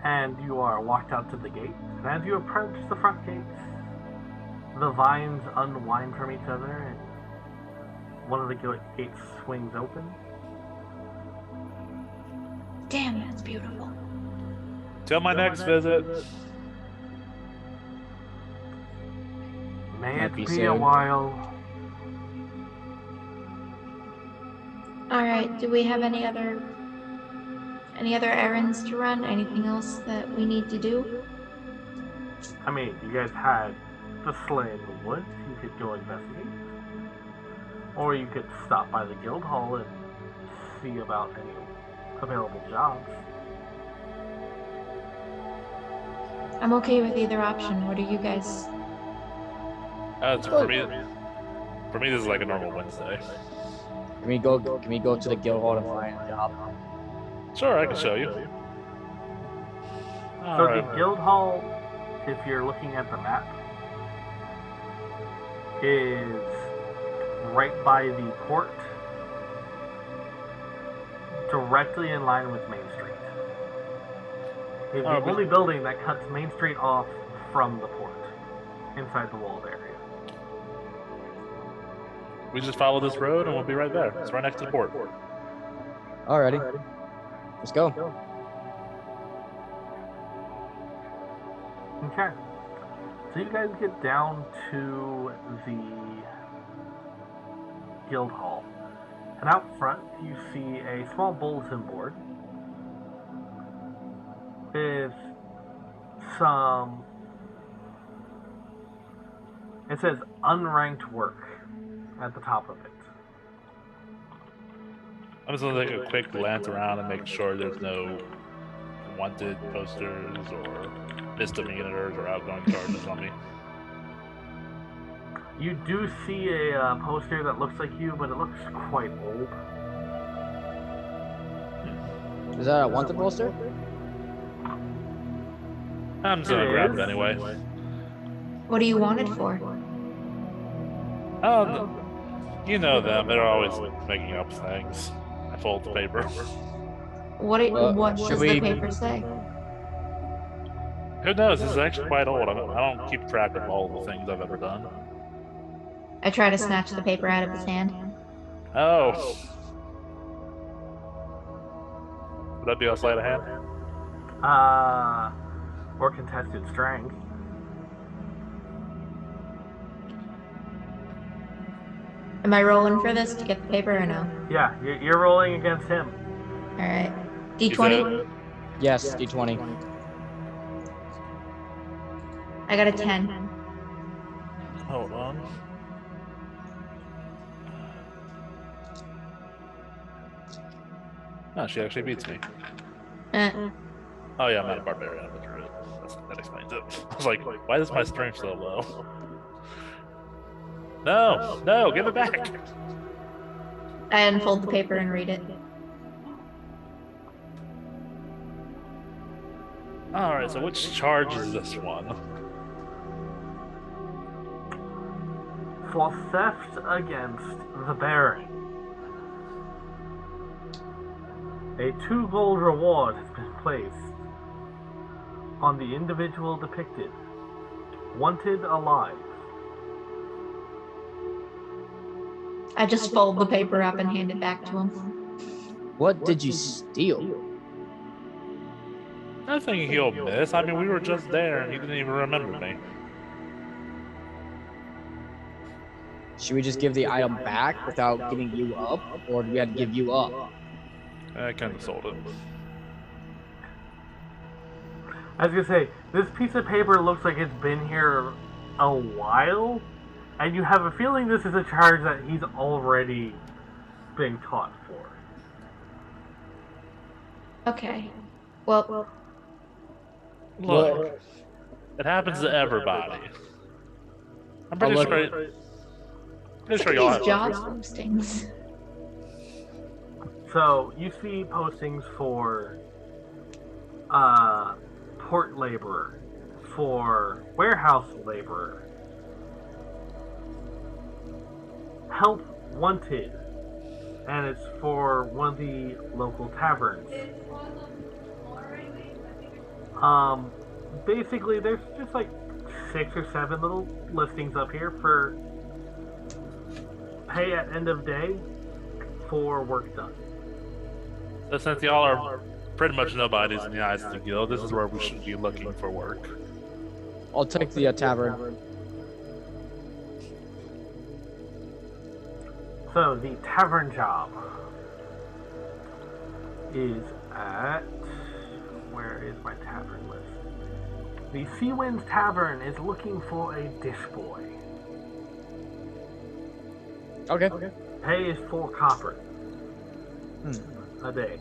And you are walked out to the gate. And as you approach the front gates, the vines unwind from each other, and one of the gates swings open. Damn, that's beautiful. Till my next visit. May Might it be be a soon. while. All right. Do we have any other errands to run? Anything else that we need to do? I mean, you guys had the sleigh in the woods. You could go investigate. Or you could stop by the guild hall and see about any available jobs. I'm okay with either option. What are you guys? For me, this is like a normal Wednesday. Can we go to the guild hall to find a job? Sure, I can show you. So the guild hall, if you're looking at the map, is right by the port, directly in line with Main Street. It's the only building that cuts Main Street off from the port, inside the walled area. We just follow this road and we'll be right there. It's right next to the port. Alrighty. Let's go. Okay. So you guys get down to the guild hall. And out front, you see a small bulletin board with some... It says unranked work at the top of it. I'm just gonna take a quick glance around and make sure there's no wanted posters or misdemeanors or outgoing charges on me. You do see a poster that looks like you, but it looks quite old. Is that a wanted poster? I'm just gonna grab it anyway. What do you want it for? You know them, they're always making up things. I fold the paper. What does should the we- paper say? Who knows, this is actually quite old. I don't keep track of all the things I've ever done. I try to snatch the paper out of his hand. Oh. Would that be a sleight of hand? Or contested strength. Am I rolling for this to get the paper or no? Yeah, you're rolling against him. All right. D20. Yes, D20. I got a 10. Hold on. Oh, she actually beats me. Oh yeah, I'm not a barbarian, I'm a druid. That explains it. I was like, why is my strength so low? No, give it back! I unfold the paper and read it. Alright, so which charge is this one? For theft against the Baron. A 2 gold reward has been placed on the individual depicted. Wanted alive. I just fold the paper up and hand it back to him. What did you steal? Nothing he'll miss. I mean, we were just there and he didn't even remember me. Should we just give the item back without getting you up, or do we have to give you up? I kind of sold it. I was gonna say, this piece of paper looks like it's been here a while, and you have a feeling this is a charge that he's already been caught for. Okay. Well, Look, it happens to everybody. I'm pretty look- sure. Pretty sure look y'all at these have. job postings. So, you see postings for port laborer, for warehouse laborer, help wanted, and it's for one of the local taverns. Basically, there's just like 6 or 7 little listings up here for pay at end of day for work done. So since y'all are pretty much nobodies in the eyes of the guild, this is where we should be looking for work. I'll take the tavern. So the tavern job is at... Where is my tavern list? The Sea Winds Tavern is looking for a dish boy. Okay. Pay is 4 copper a day.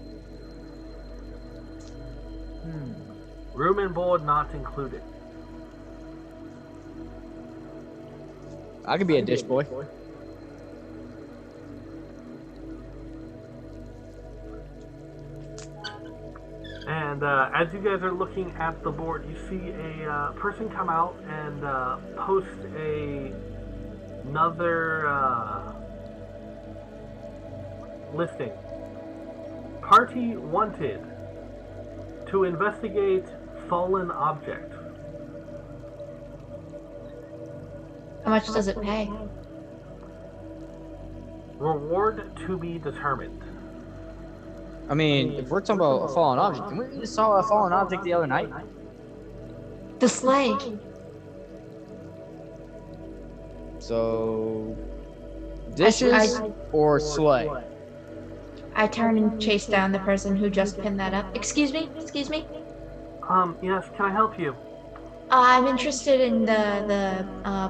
Room and board not included. I could be a dish boy. And as you guys are looking at the board, you see a person come out and post another listing. Party wanted to investigate fallen object. How much does it pay? Reward to be determined. I mean, if we're talking about a fallen object, didn't we just saw a fallen object the other night? The sleigh. So, dishes I- or sleigh? I turn and chase down the person who just pinned that up. Excuse me? Excuse me? Yes, can I help you? I'm interested in the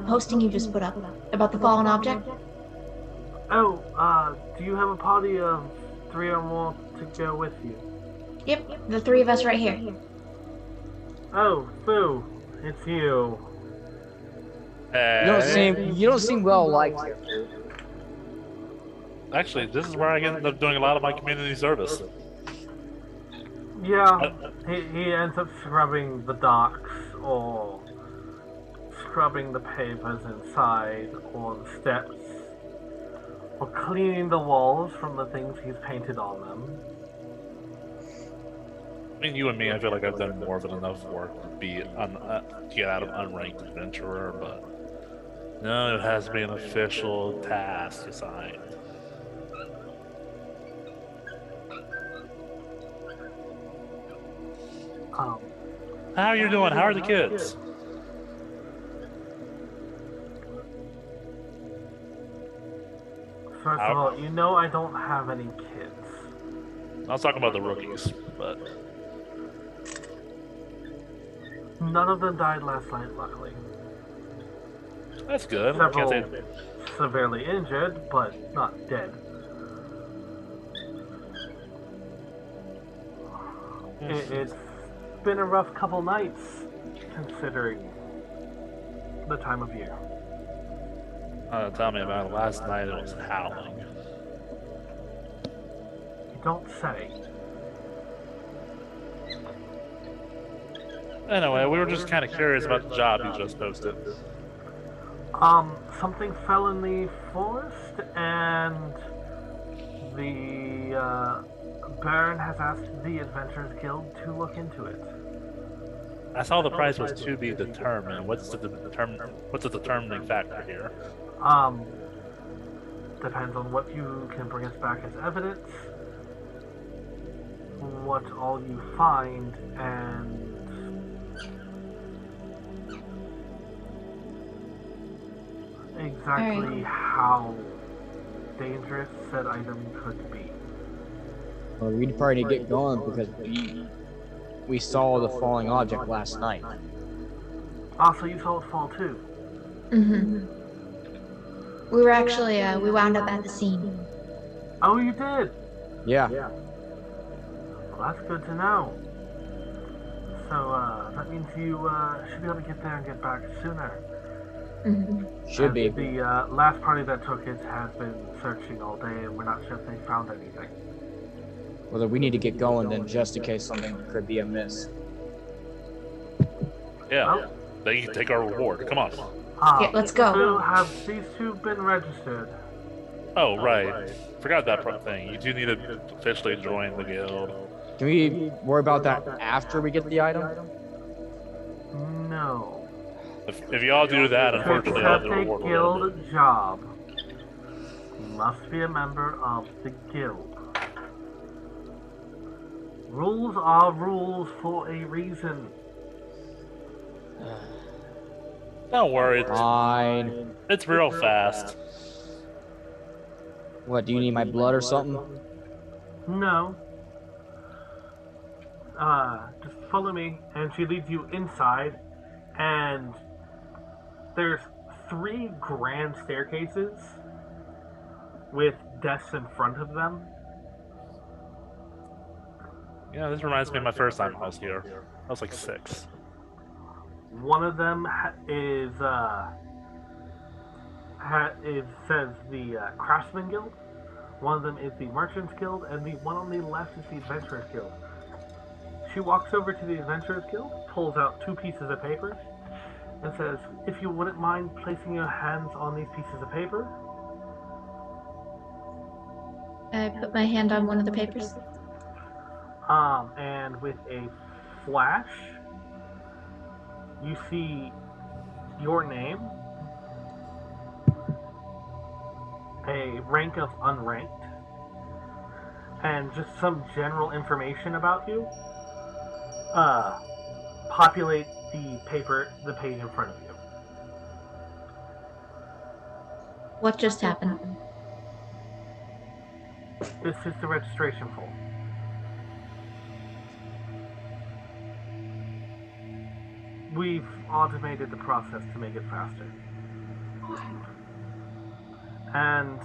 posting you just put up about the fallen object. Oh, do you have a party of 3 or more to go with you? Yep, the 3 of us right here. Oh, Boo, it's you. You don't seem well liked here. Actually, this is where I end up doing a lot of my community service. Yeah, he ends up scrubbing the docks, or scrubbing the papers inside, or the steps, or cleaning the walls from the things he's painted on them. I mean, you and me, I feel like I've done more than enough work to be to get out of unranked adventurer, but no, it has to be an official task assigned. How are you doing? How are the kids? First of all, you know I don't have any kids. I was talking about the rookies, but None of them died last night, luckily. that's good. Can't Several say severely injured, but not dead. It's been a rough couple nights, considering the time of year. tell me about it. Last night it was howling. You don't say. Anyway, we were just kind of curious about the job you just posted. Something fell in the forest, and the Baron has asked the Adventurers Guild to look into it. I saw the price was to be determined. What's the determining factor here? Depends on what you can bring us back as evidence, what all you find, and exactly how dangerous said item could be. Well, we'd probably need to get going because we saw the falling object last night. Also, you saw it fall too. Mm-hmm. We were actually, we wound up at the scene. Oh, you did? Yeah. Well, that's good to know. So, that means you should be able to get there and get back sooner. Mm-hmm. Should be. The last party that took it has been searching all day, and we're not sure if they found anything. Whether we need to get going then, just in case something could be amiss. Yeah, Well, they can take our reward. Come on. Yeah, let's go. So have these two been registered? Oh, right. Forgot that thing. You do need to officially join the guild. Can we worry about that after we get the item? No. If y'all do that, To unfortunately, all accept the a reward will guild end. job, you must be a member of the guild. Rules are rules for a reason. Don't worry, Fine. it's real fast. What, do you need my blood or something? No. Just follow me, and she leads you inside, and there's 3 grand staircases with desks in front of them. Yeah, this reminds me of my first time I was here. I was like 6. One of them is says the Craftsman Guild. One of them is the Merchants Guild, and the one on the left is the Adventurers Guild. She walks over to the Adventurers Guild, pulls out 2 pieces of paper, and says, "If you wouldn't mind placing your hands on these pieces of paper." I put my hand on one of the papers. And with a flash, you see your name, a rank of unranked, and just some general information about you. Populate the page in front of you. What just happened? This is the registration form. We've automated the process to make it faster. And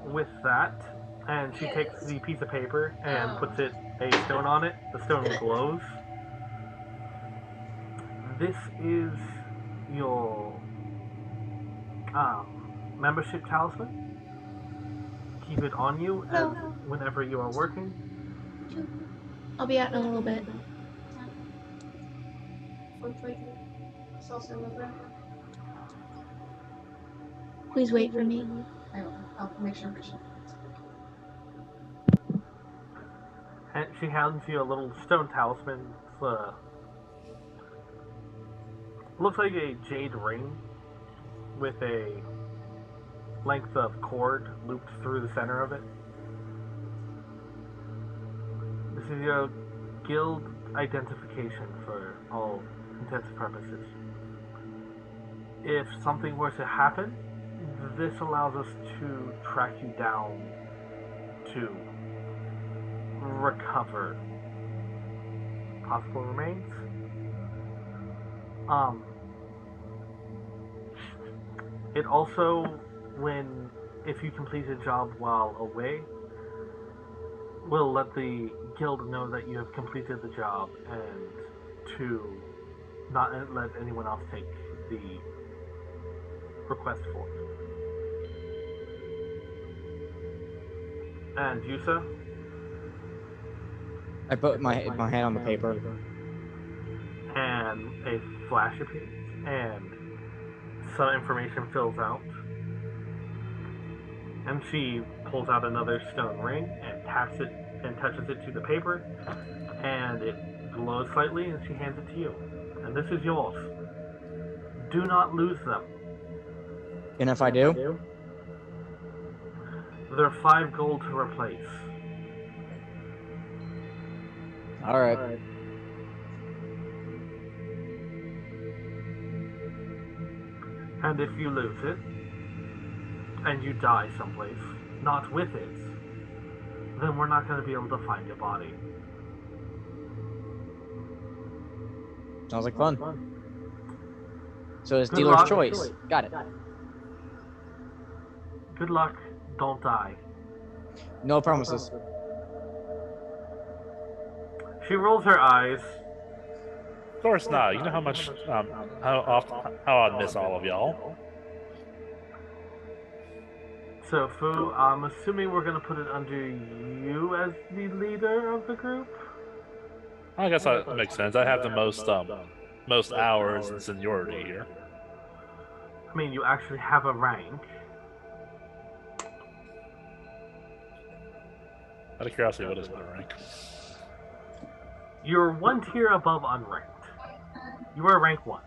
with that, and she takes the piece of paper and puts a stone on it. The stone glows. This is your membership talisman. Keep it on you as whenever you are working. I'll be out in a little bit. Please wait for me. I'll make sure. And she hands you a little stone talisman. Looks like a jade ring with a length of cord looped through the center of it. This is your guild identification for all intents and purposes. If something were to happen, this allows us to track you down to recover possible remains. It also, if you complete a job while away, will let the guild know that you have completed the job and to not let anyone else take the request for it. And Yusa? I put my hand on the paper. And a flash appears, and some information fills out. And she pulls out another stone ring and taps it and touches it to the paper, and it glows slightly, and she hands it to you. This is yours. Do not lose them. And if I do? They're 5 gold to replace. Alright. And if you lose it, and you die someplace, not with it, then we're not going to be able to find your body. Sounds like fun. So it's Good dealer's luck. choice. Got it. Good luck. Don't die. No promises. She rolls her eyes. Of course not. You know how much, how I'd miss all of y'all. So, Fu, I'm assuming we're going to put it under you as the leader of the group? I guess that makes sense. I have the most hours and seniority here. I mean, you actually have a rank. Out of curiosity, what is my rank? You're 1 tier above unranked. You are rank 1.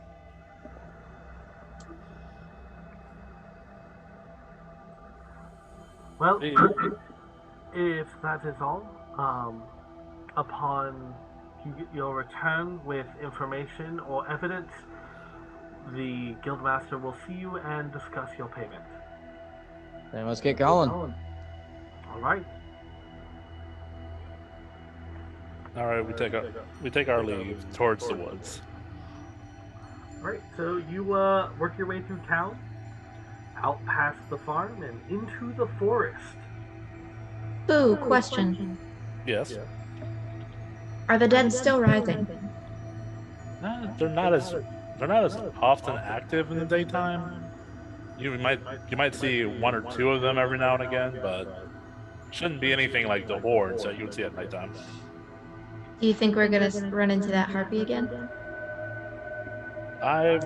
Well, if that is all, upon your return with information or evidence, the guildmaster will see you and discuss your payment. Then let's get going. All right. All right, we take our leave towards the woods. All right. So you work your way through town, out past the farm, and into the forest. Boo, question. Yes. Are the dead still rising? They're not as often active in the daytime. You might see 1 or 2 of them every now and again, but shouldn't be anything like the hordes that you would see at nighttime. Do you think we're gonna run into that harpy again? I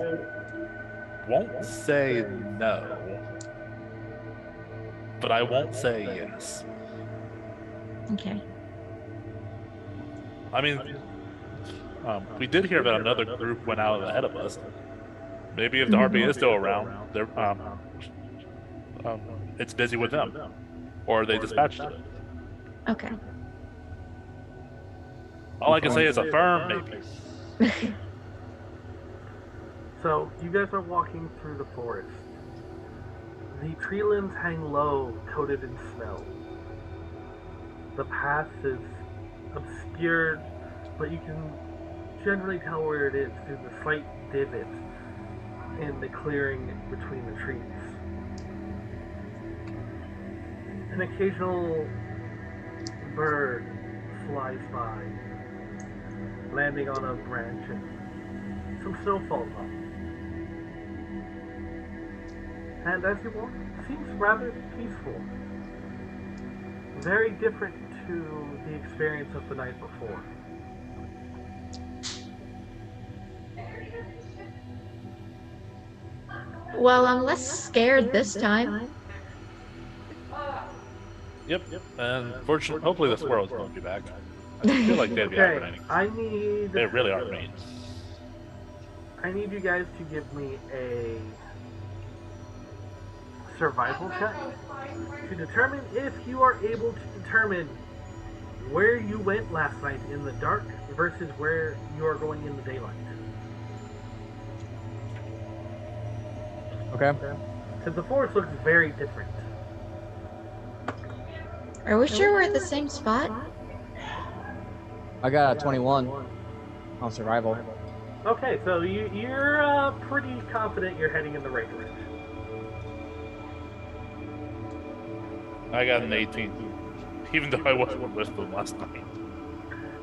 won't say no, but I won't say yes. Okay. I mean, we did hear that another group went out ahead of us. Maybe if the harpy is still around, they're it's busy with them, or they dispatched it. Okay. All I can say is a firm maybe. So you guys are walking through the forest. The tree limbs hang low, coated in snow. The path is obscured, but you can generally tell where it is through the slight divot in the clearing between the trees. An occasional bird flies by, landing on a branch, and some snow falls off. And as you walk, it seems rather peaceful. Very different to the experience of the night before. Well, I'm less scared this time. Yep. And fortunately, hopefully the squirrels won't be back. I feel like they'd be Okay, hibernating. They really are mean. I need you guys to give me a survival check to determine if you are able to determine where you went last night in the dark versus where you are going in the daylight. Okay. Because the forest looks very different. Are we sure we're at the same spot? I got a 21 on survival. Okay, so you're pretty confident you're heading in the right direction. I got an 18, even though I wasn't with them last night.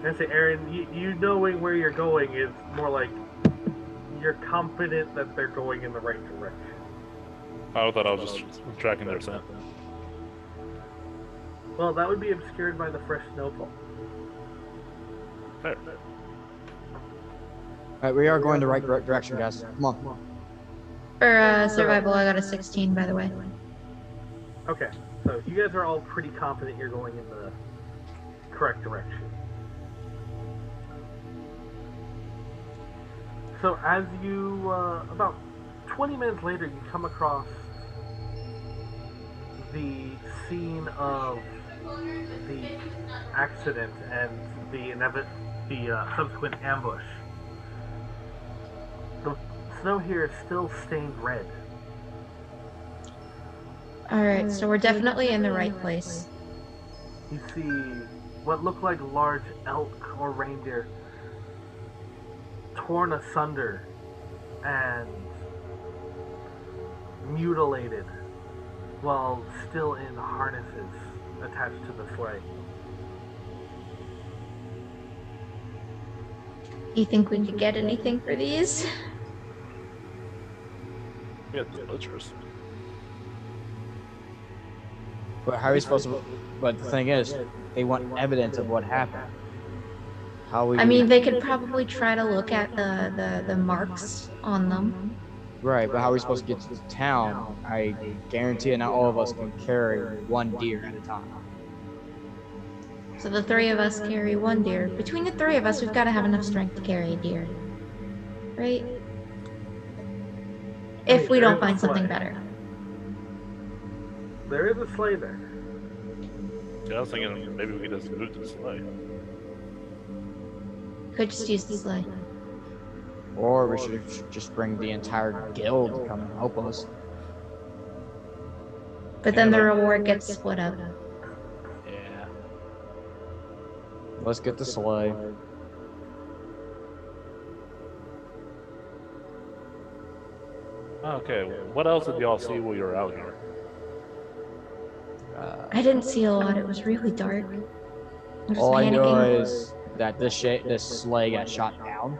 And say, Aaron, you knowing where you're going is more like you're confident that they're going in the right direction. I thought I was just tracking their scent. Well, that would be obscured by the fresh snowfall. Fair. Alright, we are going the right direction, guys. Come on. For survival, I got a 16, by the way. Okay, so you guys are all pretty confident you're going in the correct direction. So as you, about 20 minutes later, you come across the scene of the accident and the subsequent ambush. The snow here is still stained red. Alright, so we're definitely in the right place. You see what look like large elk or reindeer torn asunder and mutilated while still in harnesses attached to the sleigh. Do you think we could get anything for these? We got the butchers. But how are we supposed to? But the thing is, they want evidence of what happened. How we? I mean, they could probably try to look at the marks on them. Right, but how are we supposed to get to town? I guarantee not all of us can carry one deer at a time. So the three of us carry one deer. Between the three of us, we've got to have enough strength to carry a deer. Right? If we don't find something better. There is a sleigh there. Yeah, I was thinking maybe we could just move to the sleigh. Could just use the sleigh. Or we should just bring the entire guild to come and help us. But then the reward gets split up. Yeah. Let's get the sleigh. Okay, what else did y'all see while you were out here? I didn't see a lot. It was really dark. I'm just All I know panicking. is that this sleigh got shot down.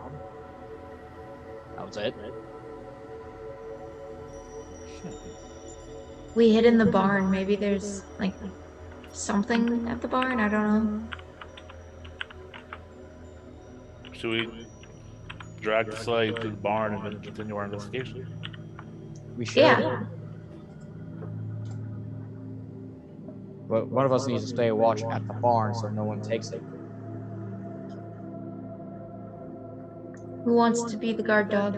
That was it. We hid in the barn. Maybe there's like something at the barn. I don't know. Should we drag the sleigh to the barn and then continue our investigation? We should. Yeah. But one of us needs to stay watch at the barn so no one takes it. Who wants to be the guard dog?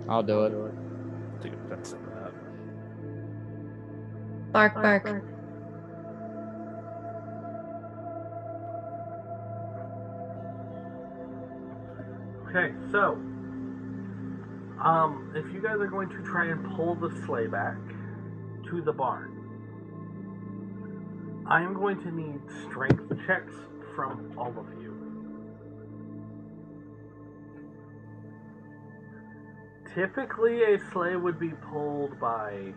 I'll do it. Take offense to that. Bark, bark. Okay, so if you guys are going to try and pull the sleigh back to the barn, I am going to need strength checks from all of you. Typically, a sleigh would be pulled by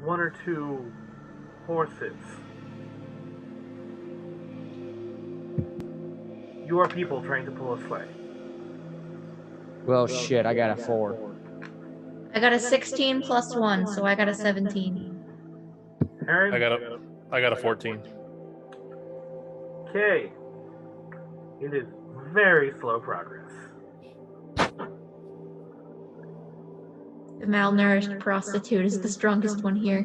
one or two horses. You are people trying to pull a sleigh. Well, shit, I got a 4. I got a 16 plus 1, so I got a 17. Aaron? I got a 14. Okay. It is very slow progress. The malnourished prostitute is the strongest one here.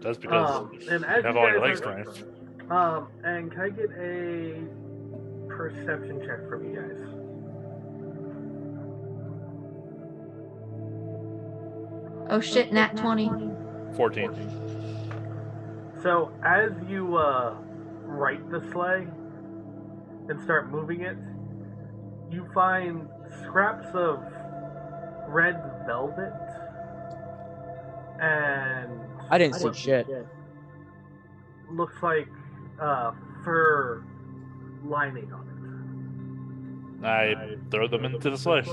That's because And you as have you all your guys leg are- strength. and can I get a perception check from you guys? Oh shit, nat 20. 14. So as you right the sleigh and start moving it, you find scraps of red velvet and I didn't see shit. looks like fur lining on I throw them into the sleigh.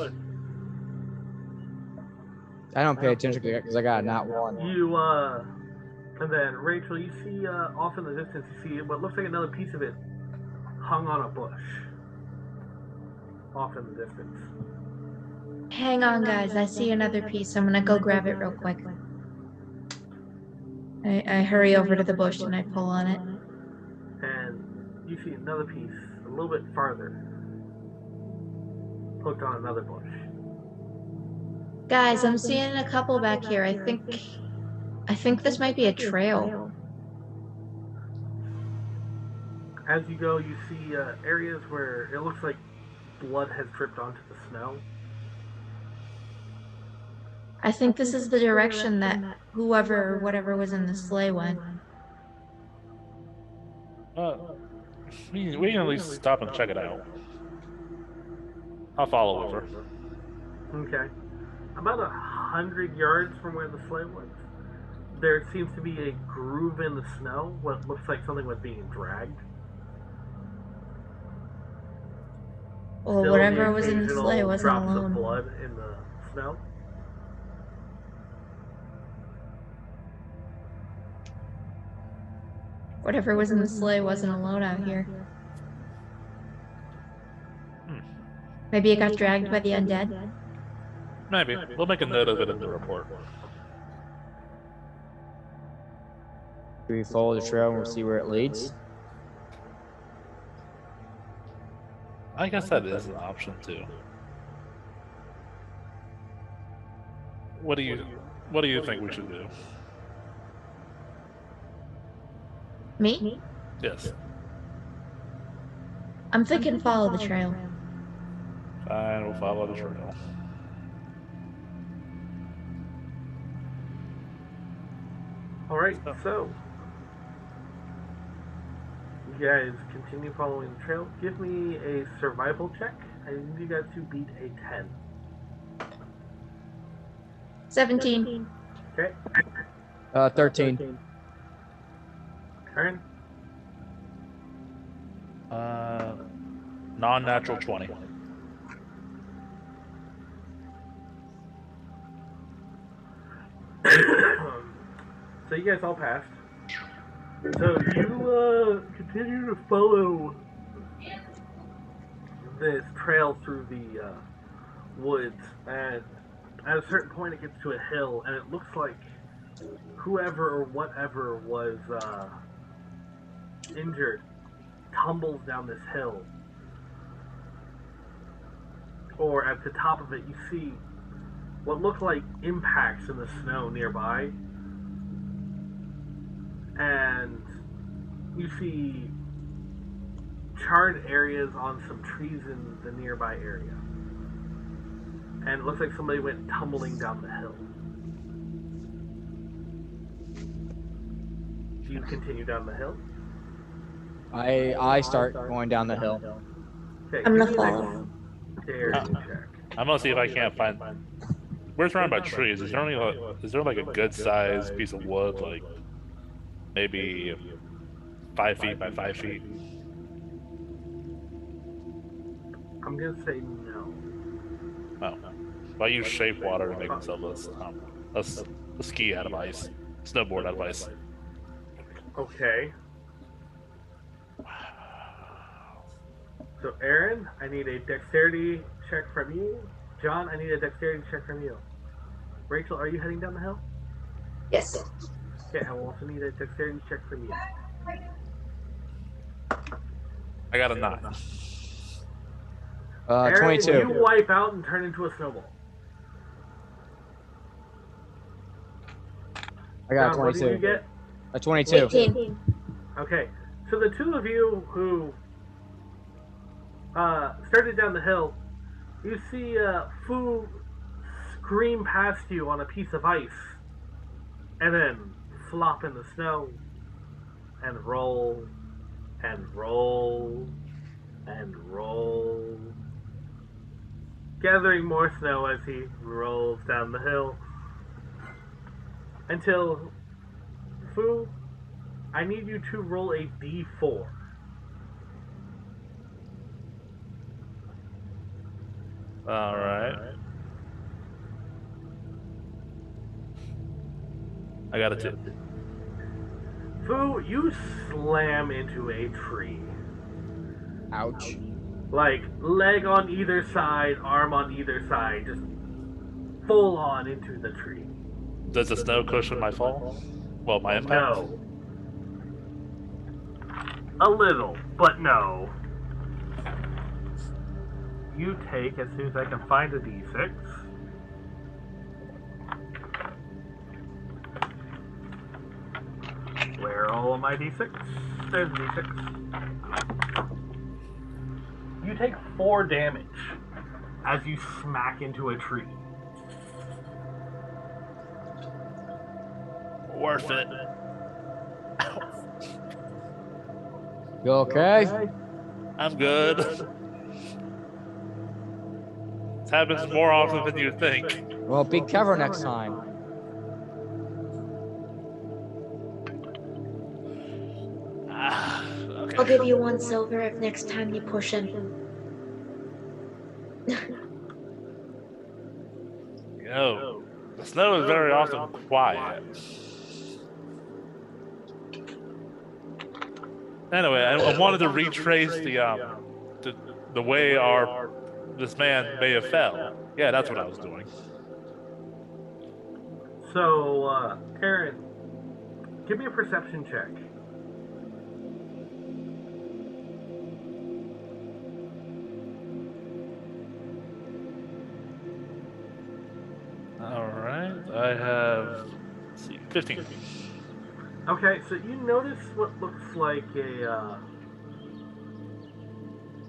I don't pay attention because I got a nat 1. it. You and then Rachel, you see off in the distance, you see what looks like another piece of it hung on a bush off in the distance. Hang on, guys. I see another piece. I'm gonna go grab it real quick. I hurry over to the bush and I pull on it. And you see another piece a little bit farther hooked on another bush. Guys, I'm seeing a couple back here. I think this might be a trail. As you go, you see areas where it looks like blood has dripped onto the snow. I think this is the direction that whoever or whatever was in the sleigh went. We can at least stop and check it out. I'll follow with her. Okay. About 100 yards from where the sleigh was, there seems to be a groove in the snow, what looks like something was being dragged. Well, Still whatever was in the occasional sleigh wasn't drops alone. of blood in the snow. Whatever was in the sleigh wasn't alone out here. Maybe it got dragged by the undead? Maybe. We'll make a note of it in the report. Do we follow the trail and we'll see where it leads? I guess that is an option too. What do you think we should do? Me? Yes. I'm thinking follow the trail. Fine, we'll follow the trail. Alright, so you guys continue following the trail. Give me a survival check. I need you guys to beat a 10. 17. Okay. 13. Aaron? Non-natural 20. So you guys all passed. So you continue to follow this trail through the woods, and at a certain point it gets to a hill, and it looks like whoever or whatever was injured tumbles down this hill. Or at the top of it you see what look like impacts in the snow nearby. And you see charred areas on some trees in the nearby area. And it looks like somebody went tumbling down the hill. Do you continue down the hill? I start going down the hill. Okay, I'm give gonna me follow. a dexterity check. I'm gonna see if I can't find. We're surrounded by trees. Is there like a good sized piece of wood, like maybe 5 feet by 5 feet? I'm gonna say no. Oh, I use shape water to make myself a ski out of ice, snowboard out of ice. Okay. So Aaron, I need a dexterity check from you. John, I need a dexterity check from you. Rachel, are you heading down the hill? Yes. Okay, I will also need a dexterity check from you. I got a 9. Aaron, 22. you wipe out and turn into a snowball. I got John, what did you 22. get? A 22. 18. Okay, so the two of you who started down the hill, you see Fu scream past you on a piece of ice, and then flop in the snow, and roll, and roll, and roll, gathering more snow as he rolls down the hill, until Fu, I need you to roll a d4. All right. I got a 2. Fu, you slam into a tree. Ouch. Like, leg on either side, arm on either side, just full on into the tree. Does the snow cushion my fall? Well, my impact? No. A little, but no. You take, as soon as I can find a d6. Where are all of my d6? There's a d6. You take 4 damage as you smack into a tree. Worth it. You okay? I'm good. This happens more often than you think. Well, be careful next time. Okay. I'll give you 1 silver if next time you push him. You know, the snow is very often quiet. Anyway, I wanted to retrace the way this man may have fell. Yeah, that's what I was doing. So, Aaron, give me a perception check. All right, I have, let's see, 15. Okay, so you notice what looks like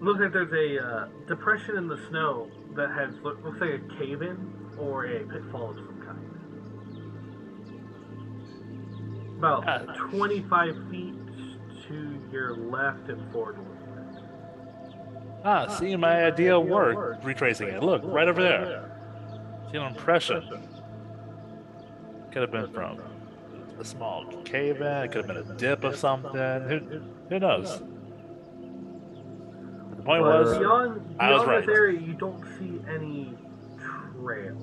looks like there's a depression in the snow that has looks like a cave-in or a pitfall of some kind. About 25 feet to your left and forward. See, my idea worked. Retracing it. Look, right over there. See an impression. Could have been from a small cave in. It could have been a dip of something. Who knows? The point was, beyond I was right. this area, you don't see any trail.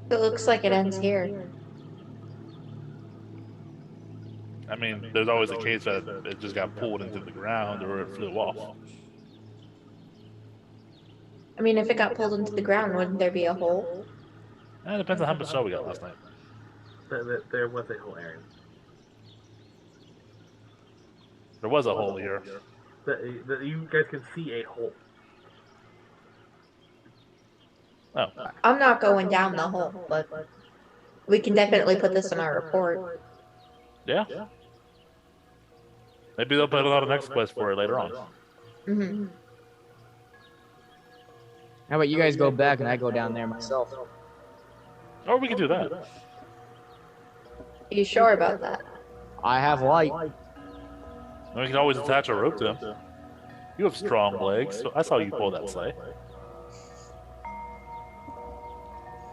It looks like it ends here. I mean, there's always a case that it just got pulled into the ground or it flew off. I mean, if it got pulled into the ground, wouldn't there be a hole? It depends on how much snow we got last night. There was a whole area. There was a hole here. That you guys can see a hole. Oh. I'm not going down the hole, but we can definitely put this in our report. Yeah. Maybe they'll put it on the next quest for it later on. Mm-hmm. How about you guys go back and I go down there myself? Or we can do that. Are you sure about that? I have light. And we can always attach a rope to him. You have strong legs. So I saw you pull that sleigh.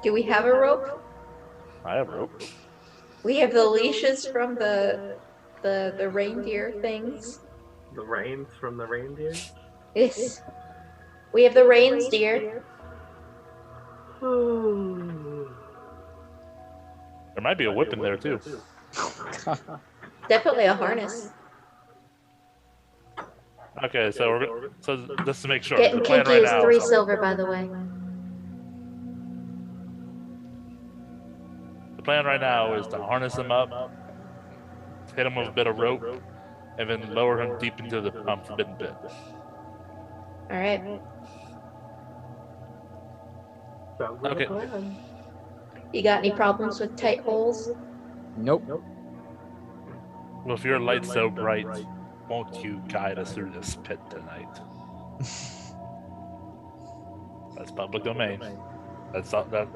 Do we have a rope? I have rope. We have the leashes from the reindeer things. The reins from the reindeer? Yes. We have the reins, deer. There might be a whip in there too. Definitely a harness. Okay, so just to make sure. Getting the plan kinky right is now 3 silver, by the way. The plan right now is to harness him up, hit him with a bit of rope, and then lower him deep into the forbidden pit. All right. Okay. You got any problems with tight holes? Nope. Well, if your light's so bright, won't you guide us through this pit tonight? That's public domain. That's not that.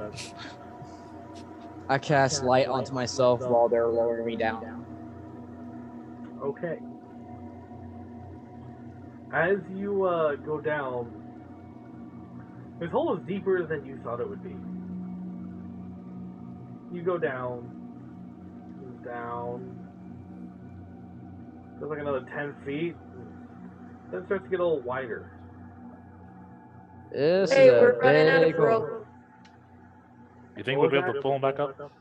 I cast light onto myself while they're lowering me down. Okay. As you go down, this hole is deeper than you thought it would be. You go down, goes like another 10 feet, then it starts to get a little wider. This Hey, is a we're running out of big hole. rope. You think we'll be able to pull him back up?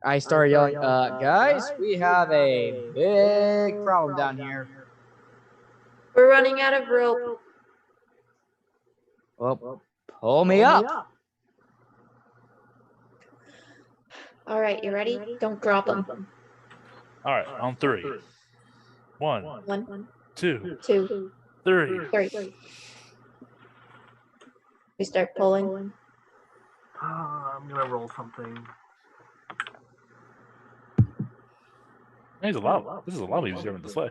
I started yelling, guys, we have a big problem down here. We're running out of rope. Well, pull me up. All right, you ready? Don't drop them. All right, on 3. 1, 1, 2, 2, 3. 3. We start pulling. I'm gonna roll something. This is a lot easier than this way.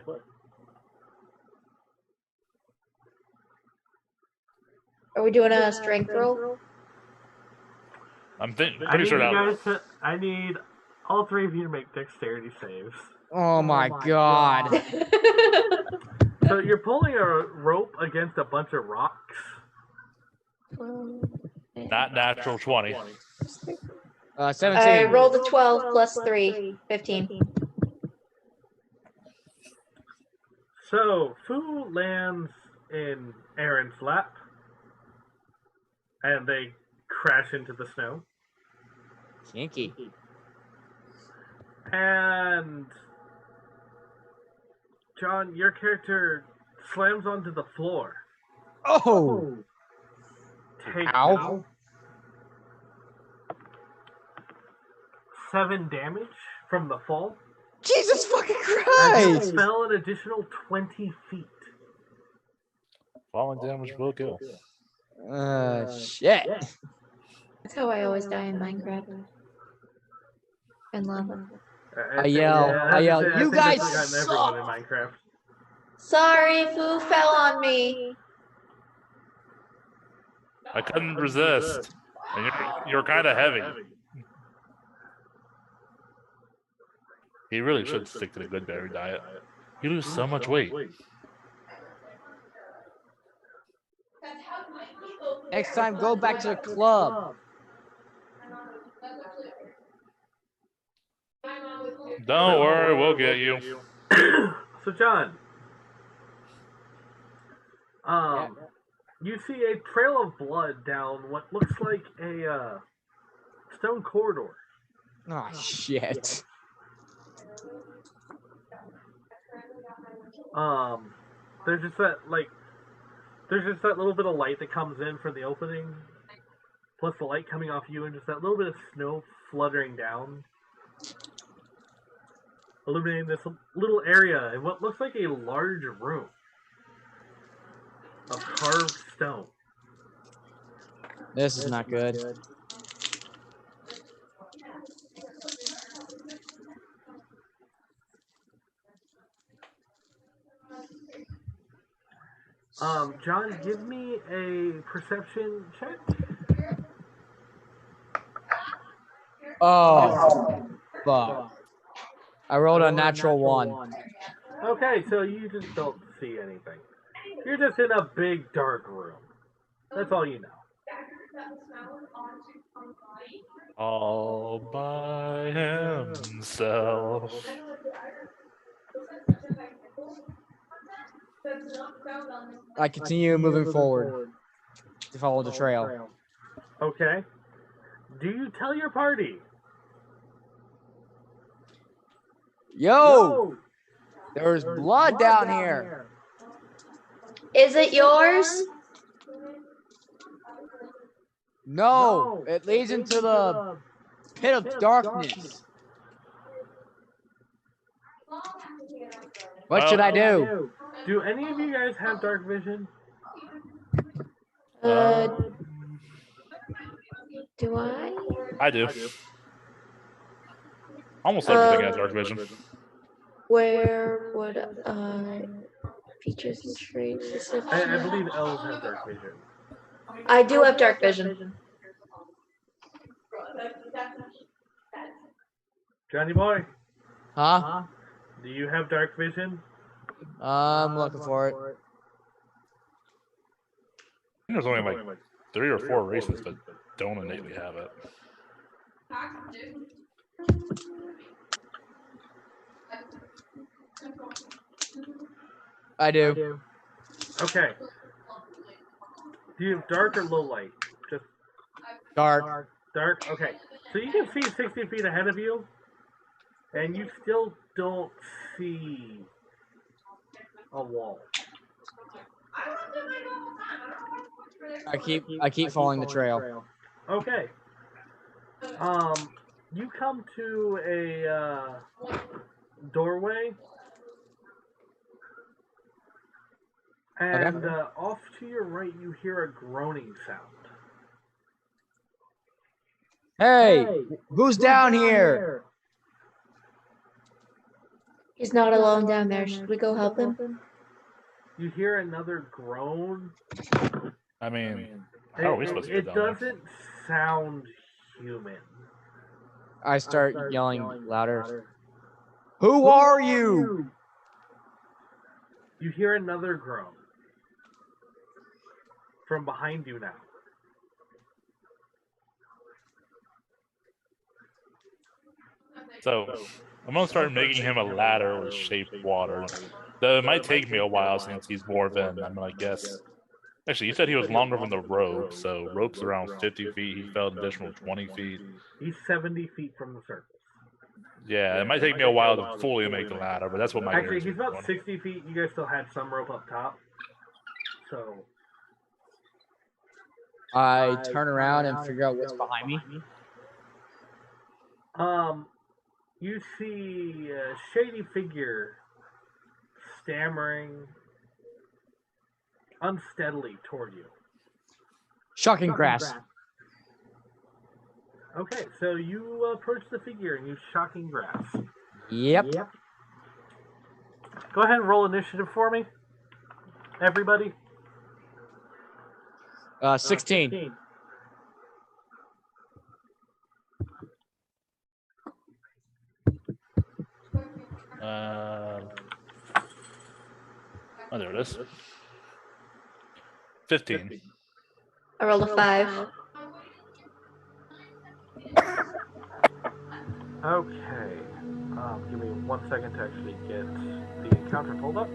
Are we doing a strength roll? I'm pretty sure that. I need all three of you to make dexterity saves. Oh my god. So you're pulling a rope against a bunch of rocks. Not natural 20. 17. I rolled a 12 plus 3, 15. So Fu lands in Aaron's lap, and they crash into the snow. Kinky. And John, your character slams onto the floor. Oh! Take Ow. 7 damage from the fall. Jesus fucking And Christ! you fell an additional 20 feet. Falling damage will kill. Shit. That's how I always die in Minecraft. And lava. I yell, you guys everyone in suck! Minecraft. Sorry, Fu fell on me. I couldn't resist. And you're kind of heavy. He really should stick to the good berry diet. You lose so much weight. Next time, go back to the club. Don't worry, we'll get you. So, John, you see a trail of blood down what looks like a stone corridor. Oh, shit. There's just that little bit of light that comes in from the opening, plus the light coming off you, and just that little bit of snow fluttering down, illuminating this little area in what looks like a large room of carved stone. This is not good. John, give me a perception check. Oh, fuck. I rolled a natural 1. Okay, so you just don't see anything. You're just in a big dark room. That's all you know. All by himself. I continue moving forward to follow the trail. Okay. Do you tell your party? Yo! There's blood down here. Is it yours? No, it leads into the pit of darkness. What should I do? Do any of you guys have dark vision? Do I? I do. Almost everything has dark vision. Where would features and traits? I believe elves have dark vision. I do have dark vision. Johnny boy, Huh? do you have dark vision? I'm looking for it. I think there's only like 3 or 4 races that don't innately have it. I do. Okay. Do you have dark or low light? Just Dark. dark? Okay. So you can see 60 feet ahead of you, and you still don't see a wall. I keep following the trail. Okay. You come to a doorway, and off to your right you hear a groaning sound. Hey, who's down here? He's not alone down there. Should we go help him? You hear another groan. I mean, how are we supposed to get It down there? doesn't sound human. I start yelling louder. Who are you? You hear another groan from behind you now. So, I'm gonna start making him a ladder with shaped water. Though it might take me a while since he's dwarven, I'm gonna guess. Actually, you said he was longer than the rope, so rope's around 50 feet. He fell an additional 20 feet. He's 70 feet from the surface. Yeah, it might take me a while to fully make the ladder, but that's what my Actually, he's about 60 feet. You guys still had some rope up top. So I turn around and figure out what's behind me. you see a shady figure stammering unsteadily toward you. Shocking grass. Okay, so you approach the figure and use shocking grass. Yep. Go ahead and roll initiative for me, everybody. 16. Oh, there it is. 15. I rolled a 5. Okay. Give me 1 second to actually get the encounter pulled up.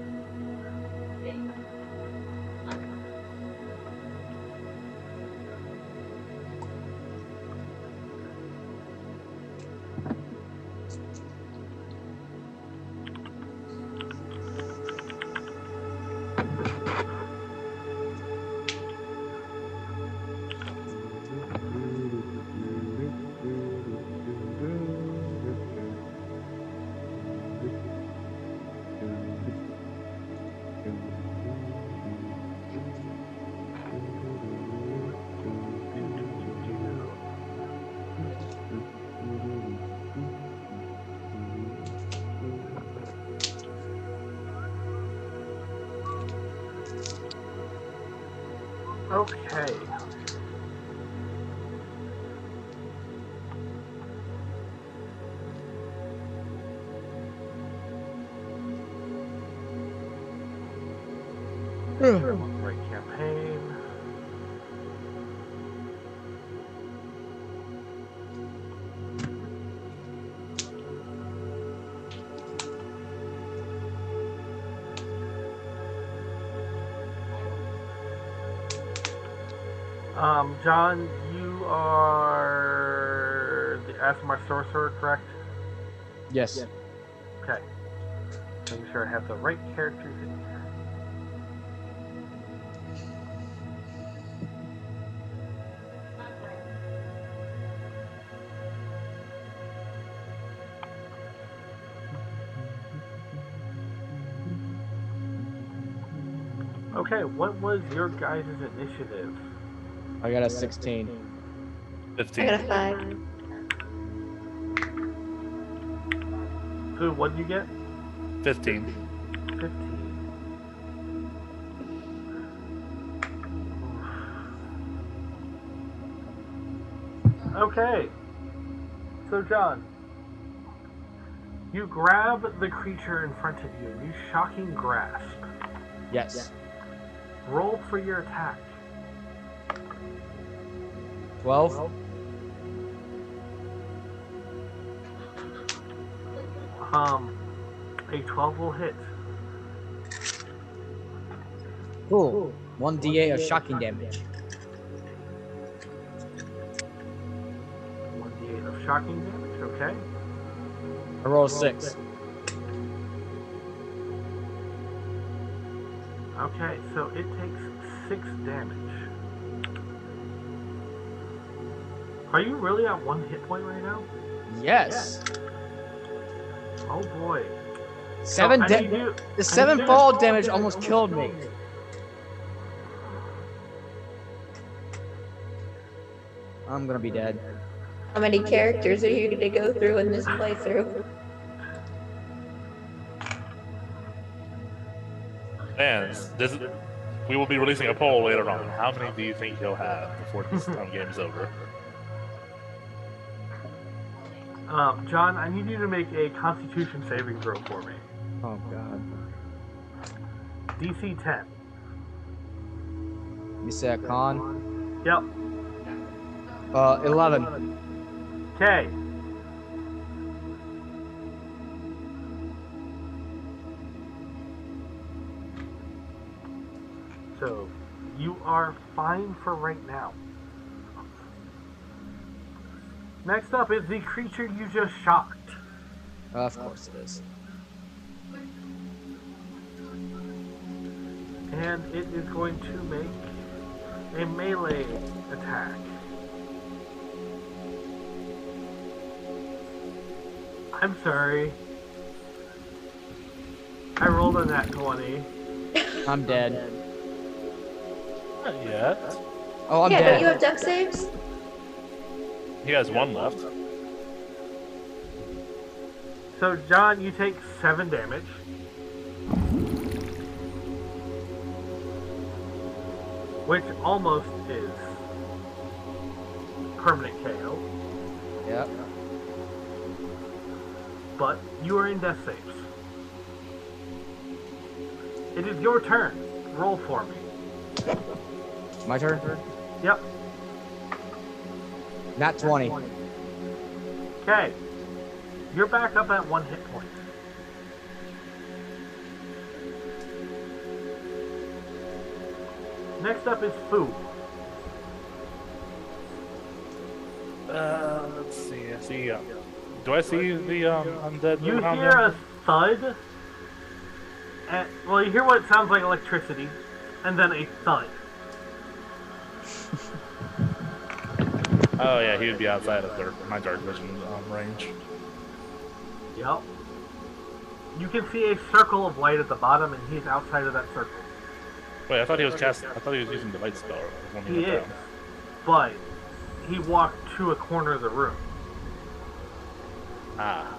Okay. Right campaign. John, you are the Asmar Sorcerer, correct? Yes. Okay. Making sure I have the right characters in here. Okay, what was your guys' initiative? I got a 16. 15. I got a 5. Who, what did you get? 15. 15. Okay. So, John, you grab the creature in front of you and you shocking grasp. Yes. Roll for your attack. 12. A 12 will hit. Cool. 1d8 of shocking damage. 1d8 of shocking damage, okay? I roll a 6. Okay, so it takes 6 damage. Are you really at 1 hit point right now? Yes. Oh boy. 7 So, I need you- The 7 fall damage almost killed me. I'm gonna be dead. How many characters are you going to go through in this playthrough? And we will be releasing a poll later on. How many do you think he'll have before this game is over? John, I need you to make a Constitution saving throw for me. Oh God. DC 10. You said con? Yep. 11. Okay. So, you are fine for right now. Next up is the creature you just shocked. Of course it is. And it is going to make a melee attack. I'm sorry. I rolled a nat 20. I'm dead. Not yet. Oh, I'm yeah, dead. don't you have deck saves? He has one left. So, John, you take 7 damage. Which almost is permanent KO. Yep. But you are in death saves. It is your turn. Roll for me. My turn? Yep. Not 20. Okay. You're back up at 1 hit point. Next up is Fu. Let's see. I see. Do I see the undead? You around hear him? a thud. And, well, you hear what sounds like electricity, and then a thud. Oh yeah, he would be outside of my dark vision range. Yep. You can see a circle of light at the bottom, and he's outside of that circle. Wait, I thought he was using the light spell. When He is, but he walked to a corner of the room. Ah.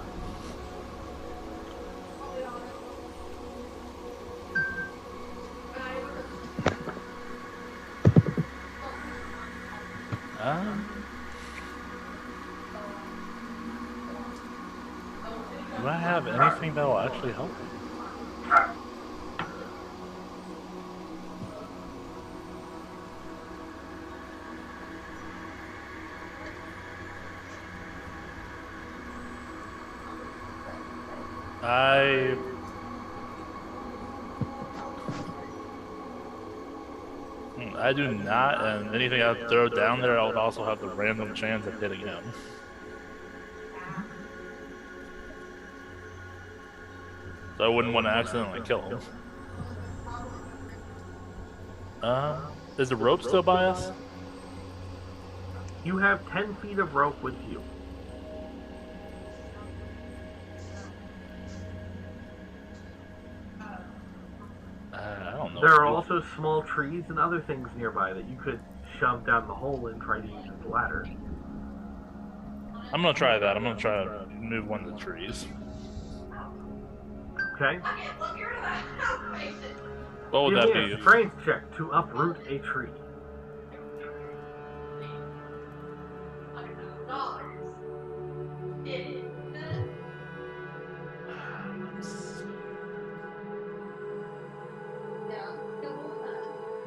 Do I have anything that will actually help? I do not, and anything I throw down there, I would also have the random chance of hitting him. So I wouldn't want to accidentally kill him. Is the rope still by us? You have 10 feet of rope with you. I don't know. There are also small trees and other things nearby that you could shove down the hole and try to use as a ladder. I'm gonna try that. I'm gonna try to move one of the trees. Okay? What would Give that me be? a strength check to uproot a tree.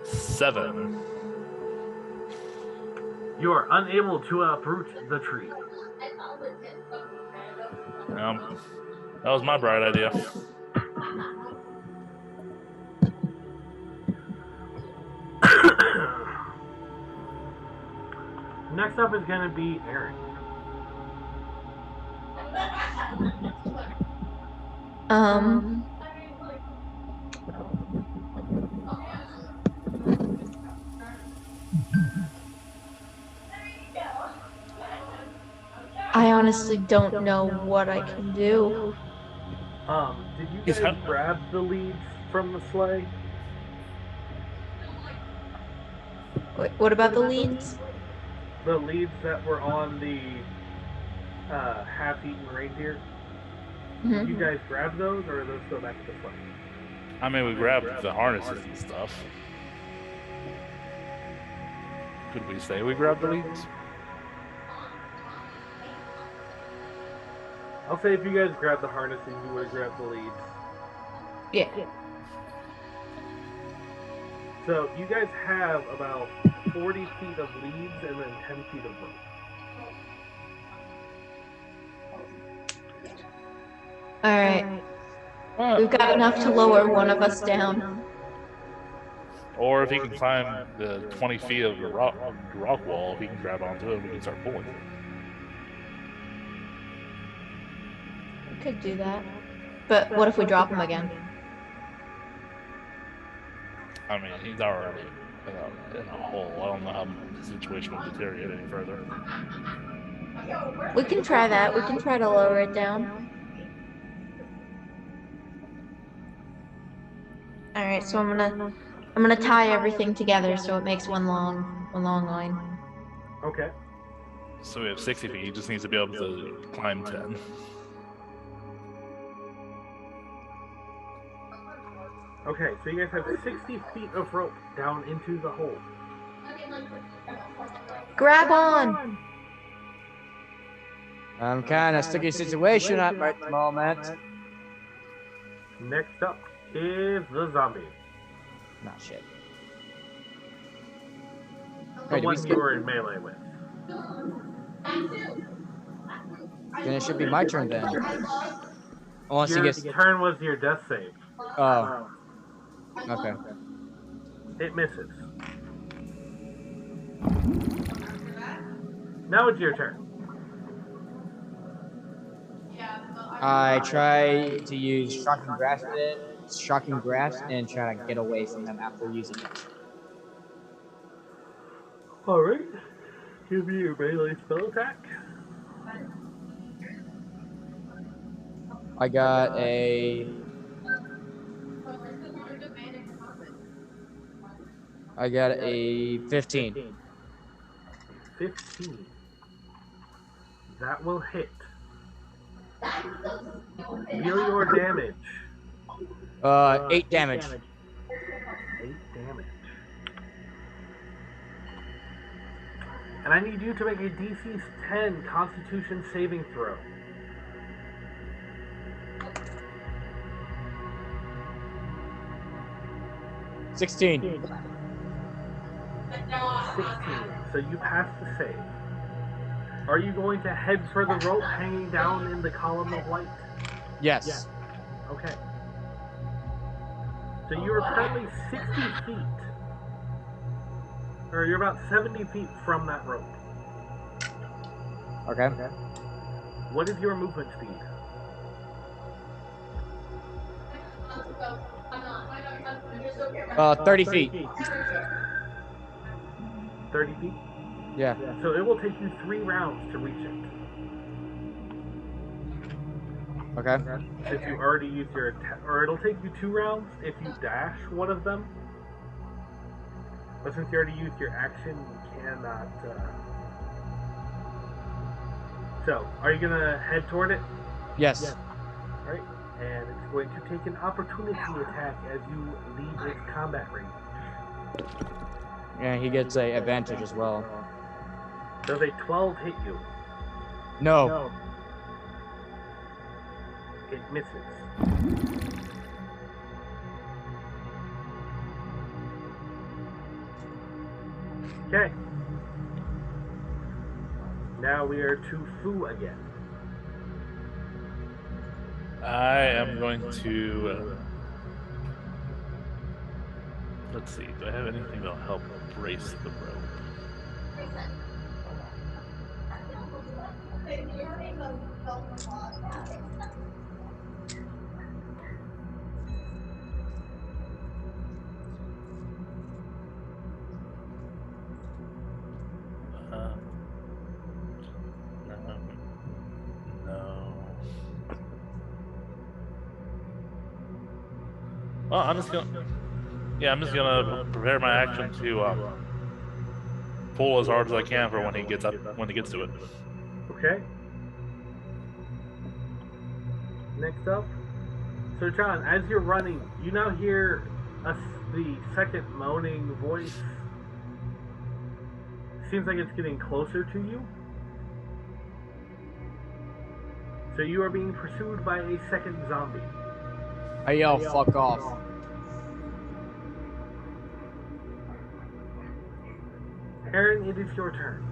Seven. You are unable to uproot the tree. That was my bright idea. Next up is going to be Aaron. I honestly don't know what I can do. Did you guys grab the leads from the sleigh? Wait, what about the leads? The leads that were on the half-eaten reindeer? Did you guys grab those, or are those still back at the sleigh? I mean, we grabbed the harnesses and stuff. Could we say we grabbed the leads? I'll say if you guys grabbed the harnesses, you would have grabbed the leads. Yeah. So you guys have about 40 feet of leads and then 10 feet of rope. Alright. We've got enough to lower one of us down. Or if he can climb the 20 feet of the rock wall, he can grab onto it and we can start pulling. We could do that. But what if we drop him again? I mean, he's already in a hole. I don't know how the situation will deteriorate any further. We can try that. We can try to lower it down. Alright, so I'm gonna tie everything together so it makes one long line. Okay. So we have 60 feet. He just needs to be able to climb 10. Okay, so you guys have 60 feet of rope down into the hole. Grab on! I'm kind of sticky situation at the moment. Next up is the zombie. Nah, shit. The Wait, one you were in melee with. Then it should be my turn then. Unless he Your gets. turn was your death save. Oh. Okay. It misses. Now it's your turn. I try to use shocking grasp and try to get away from them after using it. Alright. Give me your melee spell attack. I got a 15. 15. That will hit. Deal your damage. 8 damage. 8 damage. And I need you to make a DC 10 Constitution saving throw. 16. 16. So you pass the save. Are you going to head for the rope hanging down in the column of light? Yes. Okay. So you are currently 60 feet. Or you're about 70 feet from that rope. Okay. What is your movement speed? Uh, 30 feet. 30 feet? Yeah. So it will take you 3 rounds to reach it. Okay. If you already used your attack, or it'll take you 2 rounds if you dash one of them. But since you already used your action, you cannot. So, are you gonna head toward it? Yes. Alright. And it's going to take an opportunity attack as you leave its combat range. And he gets a advantage as well. Does a 12 hit you? No. It misses. Okay. Now we are to Fu again. I am going to. Let's see. Do I have anything that'll help brace the rope? No. Well, I'm just gonna prepare my action to pull as hard as I can for when he gets to it. Okay. Next up, So John, as you're running, you now hear the second moaning voice. Seems like it's getting closer to you. So you are being pursued by a second zombie. I yell, fuck off. Aaron, it is your turn.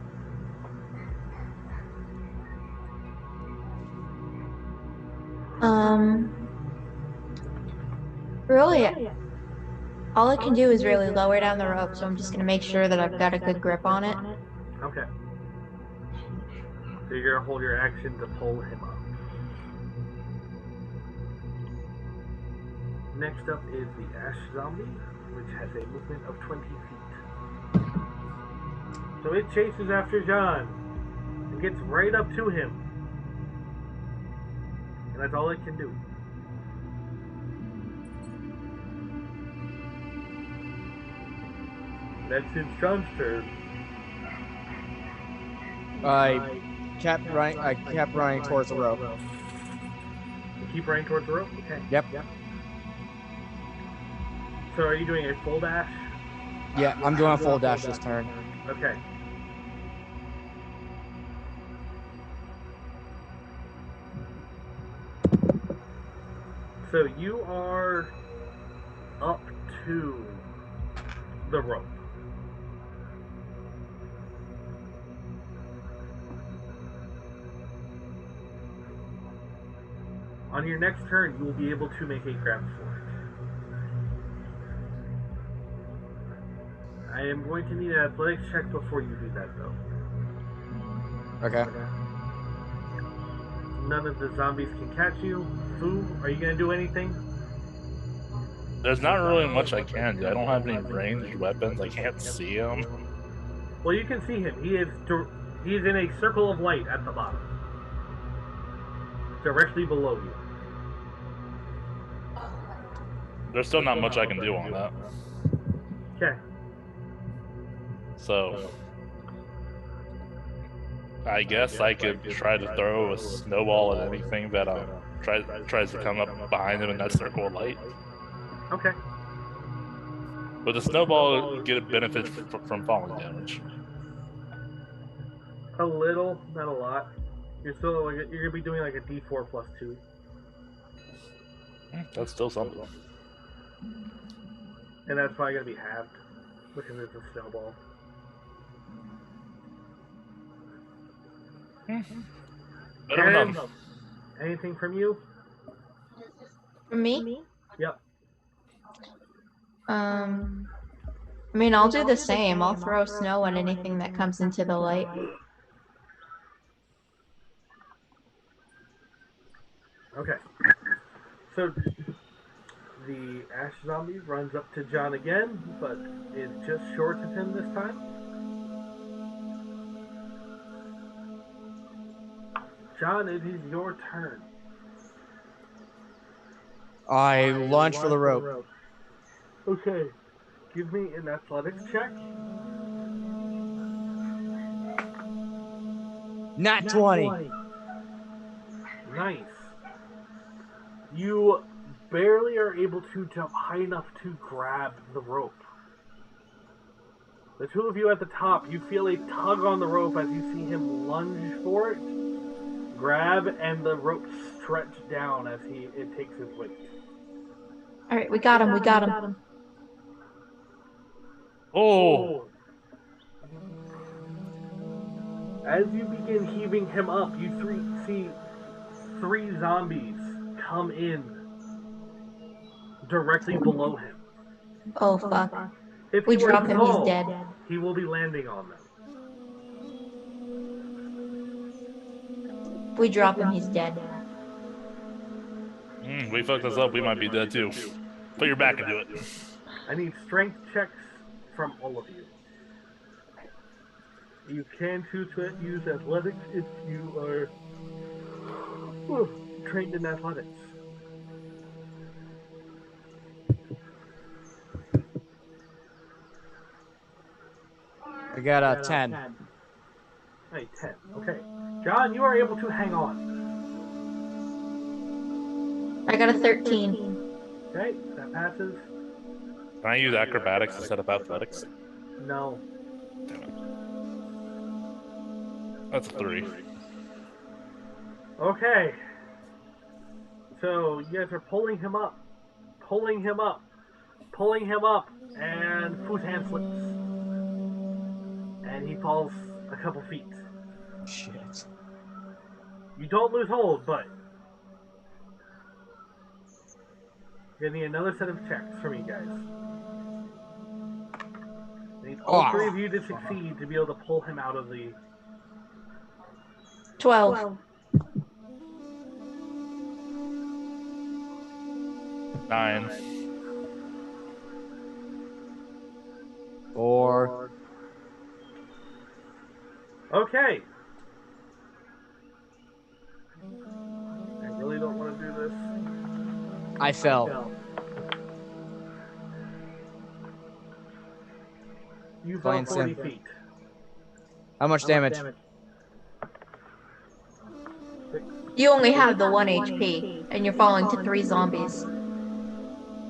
Really, all I can do is really lower down the rope, so I'm just gonna make sure that I've got a good grip on it. Okay. So you're gonna hold your action to pull him up. Next up is the Ash Zombie, which has a movement of 20 feet. So it chases after John and gets right up to him. And that's all it can do. Next is John's turn. I kept running towards the rope. You keep running towards the rope? Okay. Yep. So are you doing a full dash? Yeah, I'm doing a full dash this turn. Okay. So you are up to the rope. On your next turn, you will be able to make a grab for it. I am going to need an athletics check before you do that, though. Okay. None of the zombies can catch you. Fu, are you going to do anything? There's not really much I can do. I don't have any ranged weapons. I can't see him. Well, you can see him. He is in a circle of light at the bottom. Directly below you. There's still not much I can do on that. Okay. So I guess I could try to throw a snowball at anything that tries to come up behind him in that circle of light. Okay. But the snowball get a benefit from falling damage. A little, not a lot. You're gonna be doing like a D4 plus 2. That's still something. And that's probably gonna be halved because it's a snowball. I don't know. Anything from you? For me? Yep. I mean, I'll do the same. I'll throw snow on anything that comes into the light. Okay. So the Ash Zombie runs up to John again, but is just short of him this time. John, it is your turn. I launch for the rope. Okay. Give me an athletics check. Nat 20. Nice. You barely are able to jump high enough to grab the rope. The two of you at the top, you feel a tug on the rope as you see him lunge for it, grab, and the rope stretch down as it takes his weight. All right, we got him. Oh! As you begin heaving him up, you see 3 zombies come in directly below him. Oh, fuck. If We he were drop him, he's tall, dead. He will be landing on them. We drop him, he's dead. We fucked this up, we might be dead too. Put your back into it. I need strength checks from all of you. You can choose to use athletics if you are trained in athletics. I got a 10. Hey, 10. Okay. John, you are able to hang on. I got a 13. Okay, that passes. Can I use acrobatics instead of athletics? No. Damn it. That's a 3. Okay. So you guys are pulling him up, and Fu's hand slips, and he falls a couple feet. Shit. You don't lose hold, but you're gonna need another set of checks from you guys. I need all three of you to succeed to be able to pull him out of the. 12. 9. 4. Okay. I really don't want to do this. I fell. You Plain fell 40 simple. feet. How much damage? You only have the 1 HP, and you're falling to 3 zombies.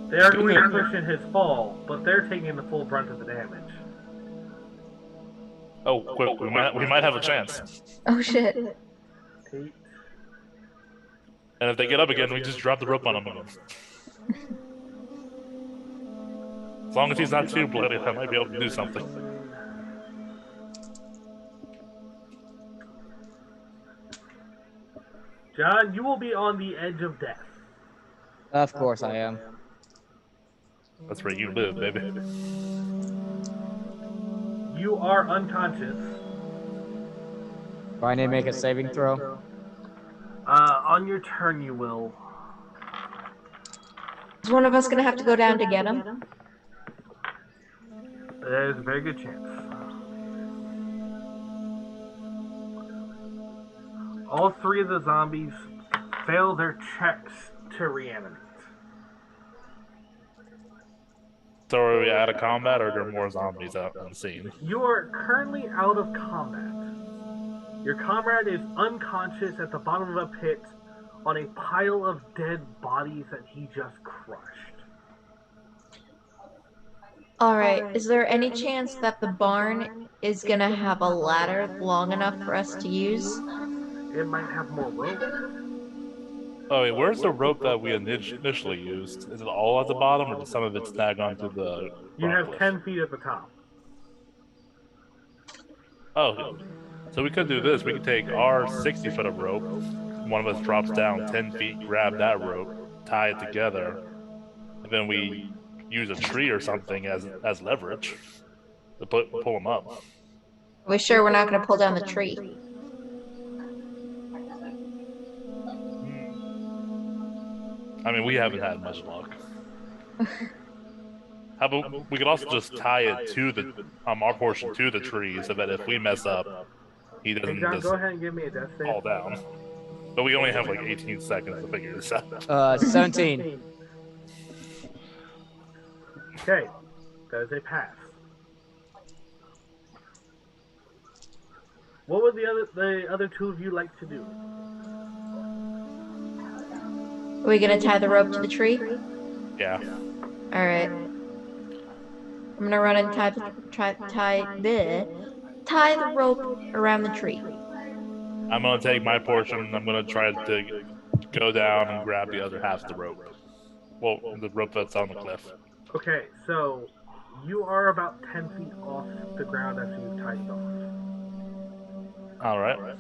They are going to cushion his fall, but they're taking the full brunt of the damage. Oh, quick! We might have a chance. Oh shit. 8. And if they get up again, we just drop the rope on them again. As long as he's not too bloody, I might be able to do something. John, you will be on the edge of death. Of course I am. That's where you live, baby. You are unconscious. Do I need to make a saving throw? On your turn, you will. Is one of us gonna have to go down to get him? There's a very good chance. All 3 of the zombies fail their checks to reanimate. So are we out of combat, or are there more zombies out on the scene? You are currently out of combat. Your comrade is unconscious at the bottom of a pit on a pile of dead bodies that he just crushed. Alright, is there any chance that the barn is gonna have a ladder long enough for us to use? It might have more rope. Oh wait, where's the rope that we initially used? Is it all at the bottom, or does some of it snag onto the You have cliff? 10 feet at the top. Oh, so we could do this. We could take our 60 foot of rope. One of us drops down 10 feet, grab that rope, tie it together, and then we use a tree or something as leverage to pull them up. Are we sure we're not gonna pull down the tree? I mean, we haven't had much luck. How about we could also just tie it to our portion to the tree, so that if we mess up, he Hey, doesn't John, just go ahead and give me a death save. fall down. But we only have like 18 seconds to figure this out. 17. Okay, that is a pass. What would the other 2 of you like to do? Are we gonna tie the rope to the tree? Yeah. Alright. I'm gonna run and tie the rope around the tree. I'm gonna take my portion. I'm gonna try to go down and grab the other half of the rope. Well, the rope that's on the cliff. Okay, so you are about 10 feet off the ground after you've tied it off. Alright. I'm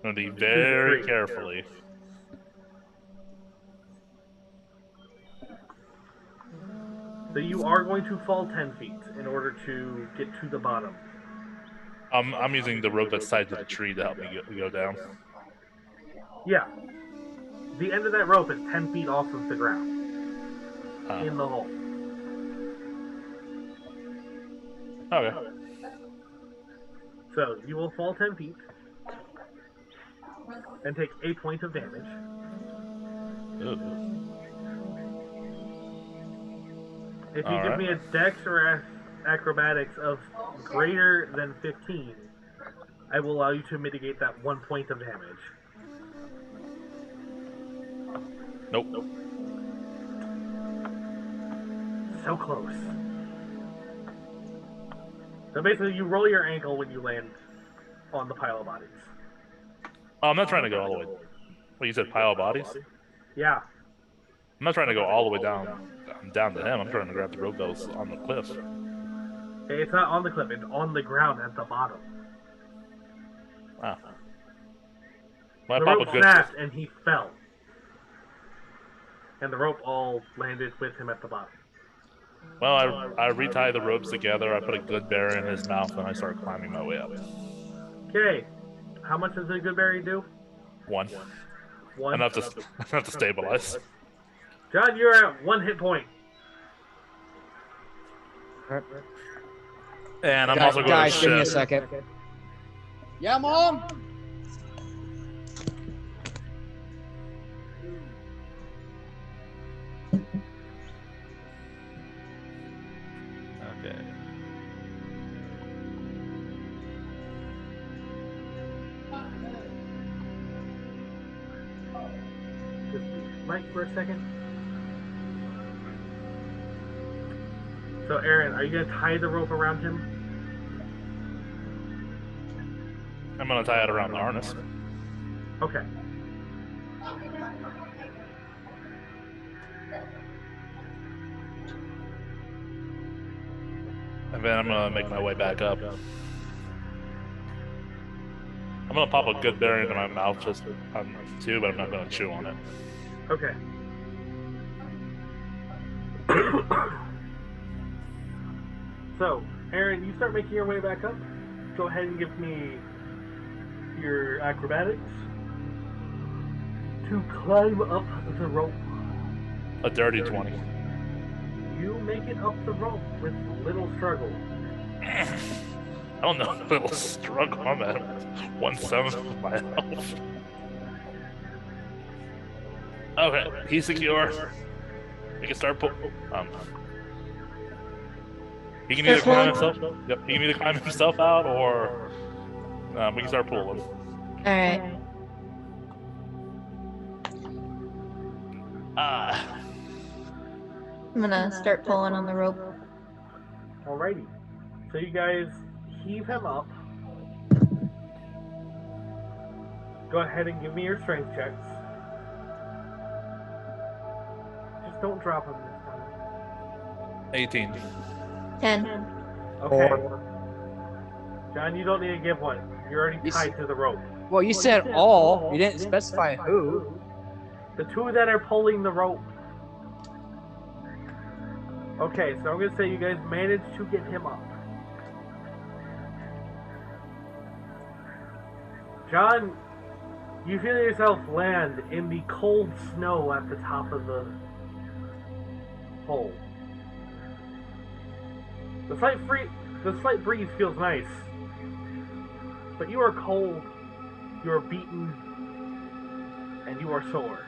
gonna be very carefully. So you are going to fall 10 feet in order to get to the bottom. I'm using the rope that's tied to the tree to help me go down. Yeah. The end of that rope is 10 feet off of the ground. In the hole. Okay. So you will fall 10 feet and take 8 points of damage. Ooh. If you give me a dex or acrobatics of greater than 15, I will allow you to mitigate that 1 point of damage. Nope. So close. So basically, you roll your ankle when you land on the pile of bodies. Oh, I'm not trying to go all the way. Well, you said pile of bodies? Yeah. I'm not trying to go all the way down. I'm down to him. I'm trying to grab the rope that was on the cliff. It's not on the cliff. It's on the ground at the bottom. Wow. Well, The rope snapped and he fell. And the rope all landed with him at the bottom. Well, I retie the ropes together, I put a good berry in his mouth, and I start climbing my way up. Okay. How much does a good berry do? One. One? Enough to stabilize. John, you're at 1 hit point. And I'm also going to guys, give me a shift. second. Yeah, Mom? Okay. Just mic for a second. So, Aaron, are you going to tie the rope around him? I'm going to tie it around the harness. Okay. And then I'm going to make my way back up. I'm going to pop a good berry into my mouth just too, but I'm not going to chew on it. Okay. So, Aaron, you start making your way back up. Go ahead and give me your acrobatics to climb up the rope. A dirty 20. You make it up the rope with little struggle. I don't know, a little struggle. I'm at 1/7 of my health. Okay, he's secure. We can start he can either climb himself. Yep, he can either climb himself out, or we can start pulling. All right. I'm gonna start pulling on the rope. Alrighty. So you guys heave him up. Go ahead and give me your strength checks. Just don't drop him this time. 18. 10. Okay. John, you don't need to give one. You're already tied to the rope. Well, you said all. You didn't specify who. The two that are pulling the rope. Okay, so I'm going to say you guys managed to get him up. John, you feel yourself land in the cold snow at the top of the hole. The slight breeze feels nice, but you are cold, you are beaten, and you are sore,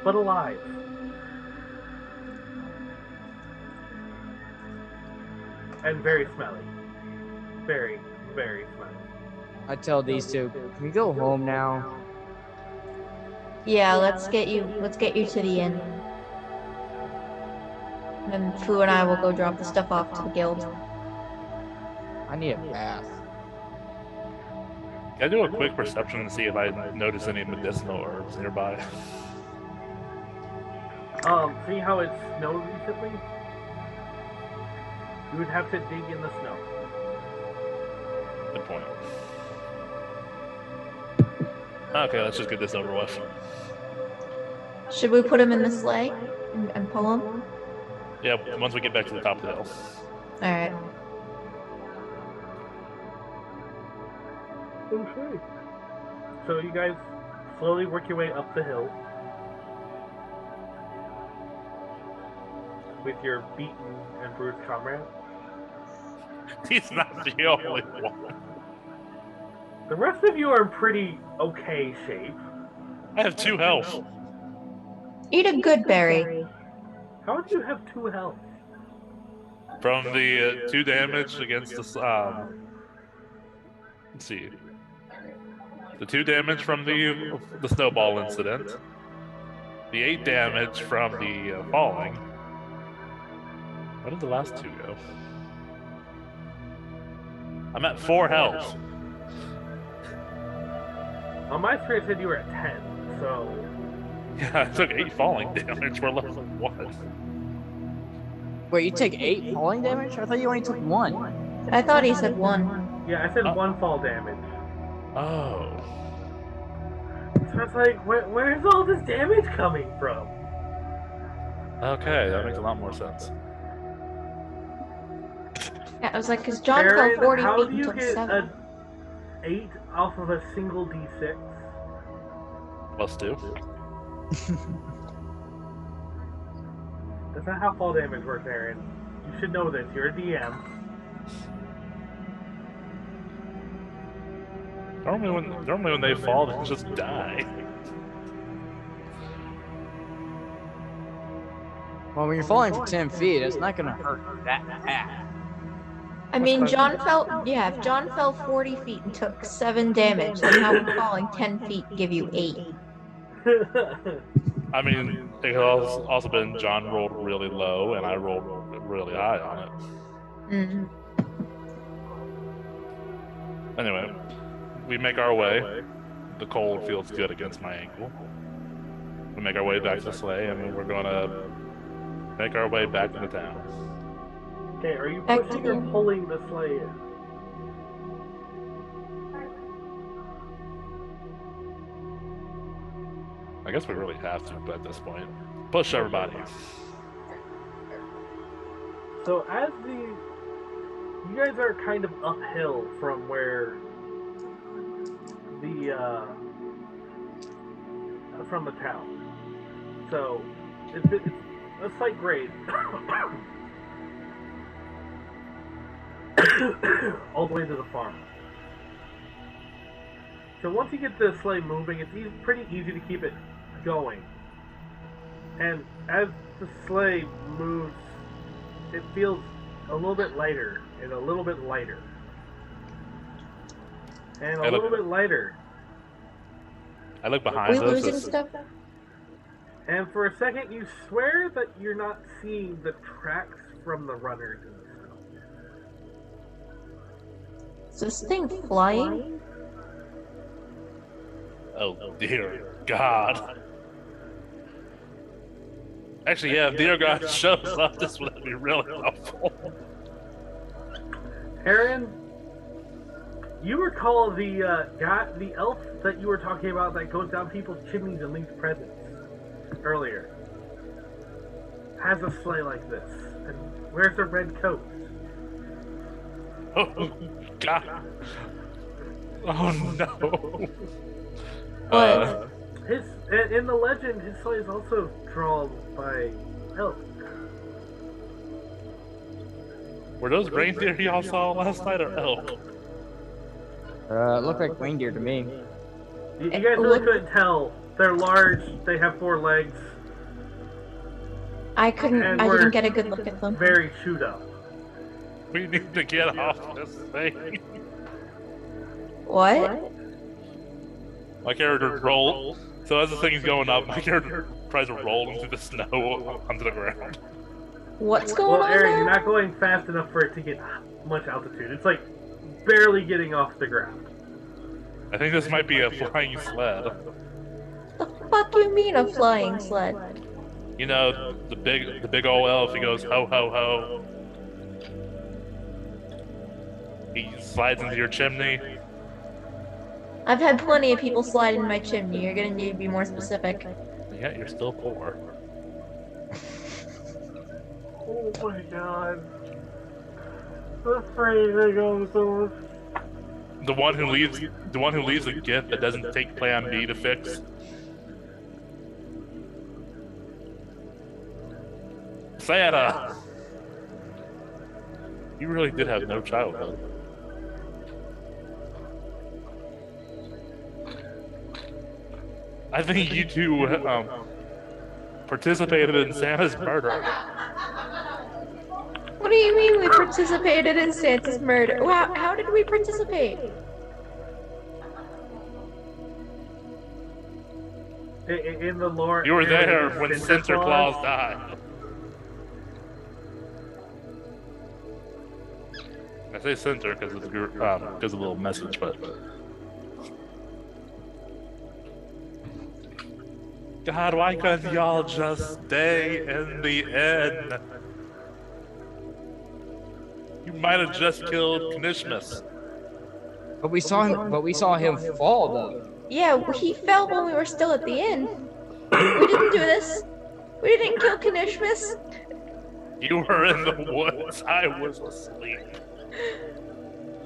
but alive. And very smelly. Very, very smelly. I tell these two, can we go home now? Yeah, let's get you to the inn. Then Fu and I will go drop the stuff off to the guild. I need a bath. Can I do a quick perception to see if I notice any medicinal herbs nearby? See how it snowed recently? You would have to dig in the snow. Good point. Okay, let's just get this over with. Should we put him in the sleigh and pull him? Yeah, once we get back to the top of the hill. Alright. Okay. So you guys slowly work your way up the hill with your beaten and bruised comrade. He's not the only one. The rest of you are in pretty okay shape. I have 2 health. Eat a good berry. How do you have 2 health? From the 2 damage against the let's see. The 2 damage from the snowball incident, the 8 damage from the falling. Where did the last 2 go? I'm at 4 health. On my screen it said you were at 10, so... Yeah, I took 8 falling damage. We're level 1. Wait, you take 8 falling damage? I thought you only took 1. I thought he said 1. Yeah, I said 1 fall damage. Oh. So it's like, where's all this damage coming from? Okay, that makes a lot more sense. Yeah, I was like, because John Aaron, fell 40 how feet do and you took get 7. an 8 off of a single d6? +2. That's not how fall damage works, Aaron. You should know this. You're a DM. Normally when they fall, they just die. Well, when you're falling from 10 feet, it's not gonna hurt that bad. I mean, John fell, yeah, if John fell 40 feet and took 7 damage, then how would falling 10 feet give you 8? I mean, it could also been John rolled really low and I rolled really high on it. Mm-hmm. Anyway, we make our way. The cold feels good against my ankle. We make our way back to the sleigh, and we're gonna make our way back into town. Okay, are you pushing or pulling the sleigh in? I guess we really have to at this point. Push everybody. So as you guys are kind of uphill from where from the town. So it's a slight grade. All the way to the farm. So once you get the sleigh moving, it's pretty easy to keep it going. And as the sleigh moves, it feels a little bit lighter and a little bit lighter. And a little bit lighter. I look behind We us. losing stuff? And for a second, you swear that you're not seeing the tracks from the runners in the snow. Is this thing flying? Oh dear God. Actually, yeah, if dear God shows up, this would be really helpful. Aaron, you recall the elf that you were talking about that goes down people's chimneys and leaves presents earlier. Has a sleigh like this and wears a red coat. Oh God. Oh no. What? In the legend, his sleigh is also drawn by elk. Were those reindeer y'all saw last night or elk? It looked like reindeer to me. You guys really couldn't tell. They're large. They have 4 legs. I didn't get a good look at them. Very chewed up. We need to get off this thing. What? My character rolled. So as the thing's going up, my character tries to roll into the snow onto the ground. What's going on Aaron, now? you're not going fast enough for it to get much altitude. It's like barely getting off the ground. I think this might be a flying sled. The fuck you mean a flying sled? You know, the big old elf, he goes ho ho ho. He slides into your chimney. I've had plenty of people slide in my chimney. You're gonna need to be more specific. Yeah, you're still poor. Oh my god. I'm afraid to go so The one who leaves a gift that doesn't take plan B to fix. Santa! You really did have no childhood. I think you two participated in Santa's murder. What do you mean we participated in Santa's murder? How did we participate? In the lore, You were there Aaron is when Santa Claus died. I say center because it's a little message, but God, why couldn't y'all just stay in the inn? You might have just killed Knishmas. But we saw him. But we saw him fall though. Yeah, he fell when we were still at the inn. We didn't do this. We didn't kill Kanishmas. You were in the woods. I was asleep.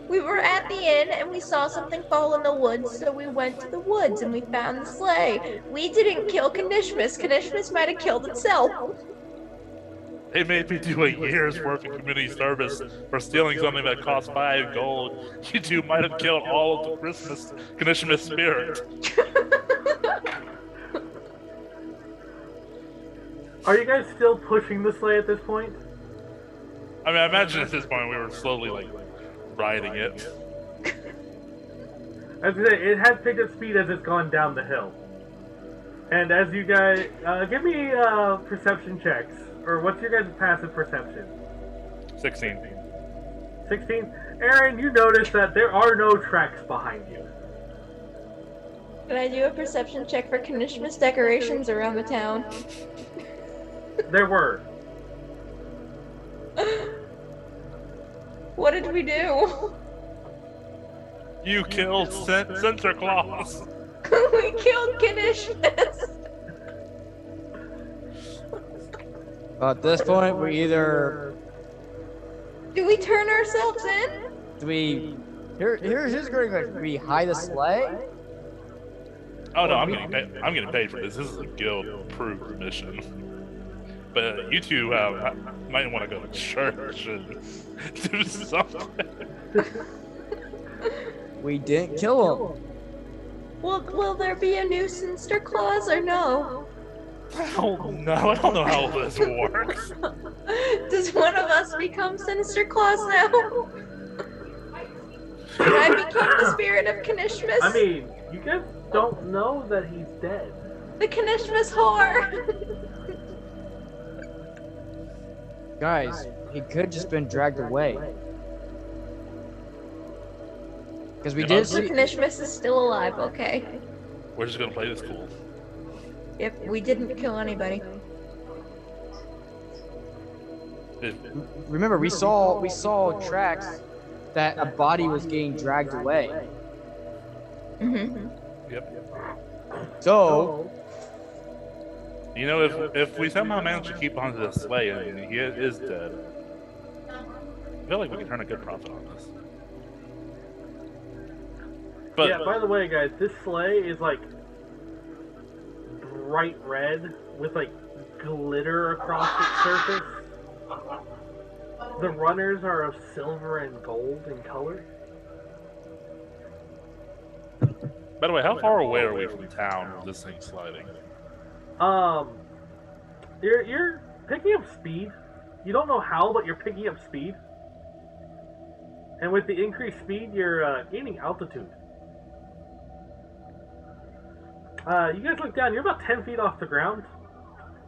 We were at the inn and we saw something fall in the woods, so we went to the woods and we found the sleigh. We didn't kill Kanishmas. Kanishmas might have killed itself. They made me do a year's worth of community service for stealing something that cost 5 gold. You two might have killed all of the Christmas Knishmas spirit. Are you guys still pushing the sleigh at this point? I mean, I imagine at this point we were slowly, like, riding it. As I say, it has picked up speed as it's gone down the hill. And as you guys, give me perception checks. Or what's your guys' passive perception? 16. 16? Aaron, you notice that there are no tracks behind you. Can I do a perception check for Kanishmas decorations around the town? There were. What did we do? You killed Santa Claus. We killed Kanishmas. At this point, we either Do we turn ourselves in? do we. Here's going to be hide the sleigh. Oh no, I'm getting paid for this. This is a guild-approved mission. But you two might want to go to church and do something. We didn't kill him. Will there be a new Sinister Claus or no? Oh no, I don't know how this works. Does one of us become Sinister Claus now? Can I become the spirit of Kanishmas? I mean, you guys don't know that he's dead. The Kanishmas whore! Guys, he could have just been dragged away. Because we did The see. Kanishmas is still alive, okay. We're just gonna play this cool. Yep, we didn't kill anybody. Remember, we saw tracks that a body was getting dragged away. Mm-hmm. Yep. So, You know, if we somehow manage to keep onto the sleigh and he is dead, I feel like we can turn a good profit on this. But Yeah, by the way, guys, this sleigh is like bright red with like glitter across its surface. The runners are of silver and gold in color. by the way, how far away are we from town with this thing sliding? You're picking up speed. You don't know how, but you're picking up speed. And with the increased speed, you're gaining altitude. You guys look down. You're about 10 feet off the ground,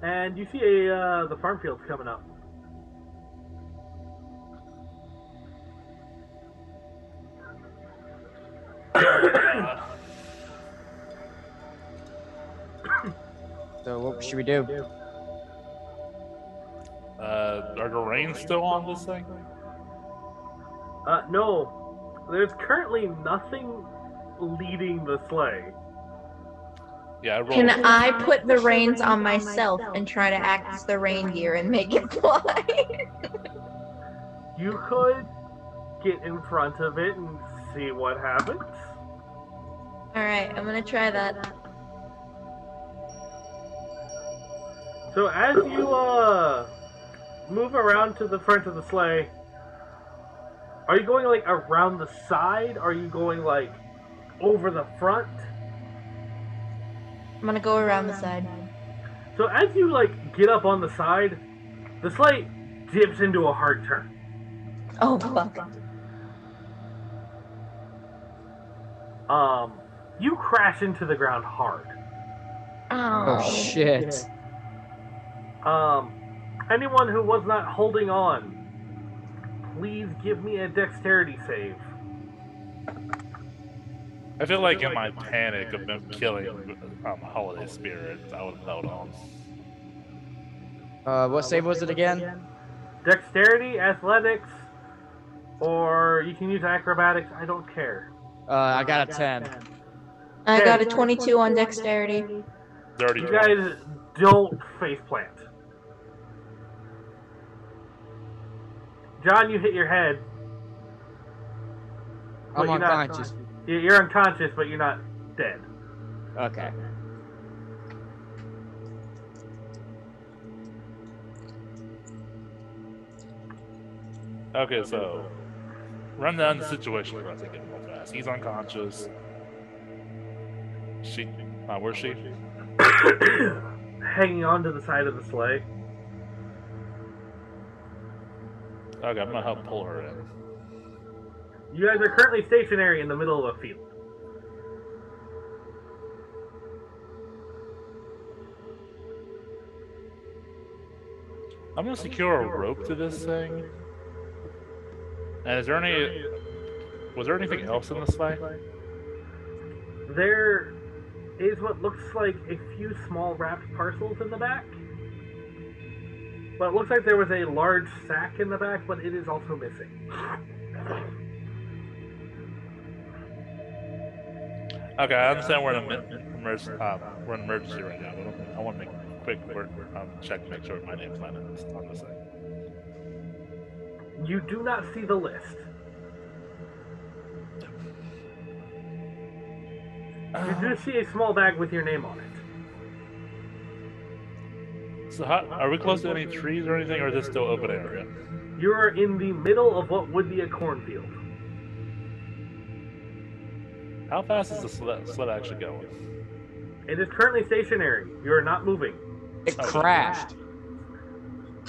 and you see the farm fields coming up. so what should we do? Are the reins still on this thing? No. There's currently nothing leading the sleigh. Yeah, I rolled. Can I put the reins on myself and try to act as the reindeer and make it fly? You could get in front of it and see what happens. Alright, I'm gonna try that. So as you move around to the front of the sleigh, are you going like around the side? Are you going like over the front? I'm gonna go around the side. So as you like get up on the side, the sleigh dips into a hard turn. Oh, fuck. You crash into the ground hard. Oh shit. Anyone who was not holding on, please give me a dexterity save. I feel like in my panic of them killing holiday spirits, I would have held on. What save was it again? Dexterity, athletics, or you can use acrobatics. I don't care. I got a 10. I got a 22 on dexterity. Dirty. You guys don't faceplant. John, you hit your head. I'm unconscious. You're unconscious, but you're not dead. Okay. Okay, so run down the situation for us again real fast. He's unconscious. Where's she? Hanging on to the side of the sleigh. Okay, I'm gonna help pull her in. You guys are currently stationary in the middle of a field. I'm gonna secure a rope to this thing. And was there anything else in the sleigh? There is what looks like a few small wrapped parcels in the back. But it looks like there was a large sack in the back, but it is also missing. Okay, I understand we're in an emergency right now. But I want to make a quick check to make sure my name's not on this thing. You do not see the list. You do see a small bag with your name on it. So are we close to any trees or anything, or is this still open area? You are in the middle of what would be a cornfield. How fast is the sled actually going? It is currently stationary. You are not moving. It crashed.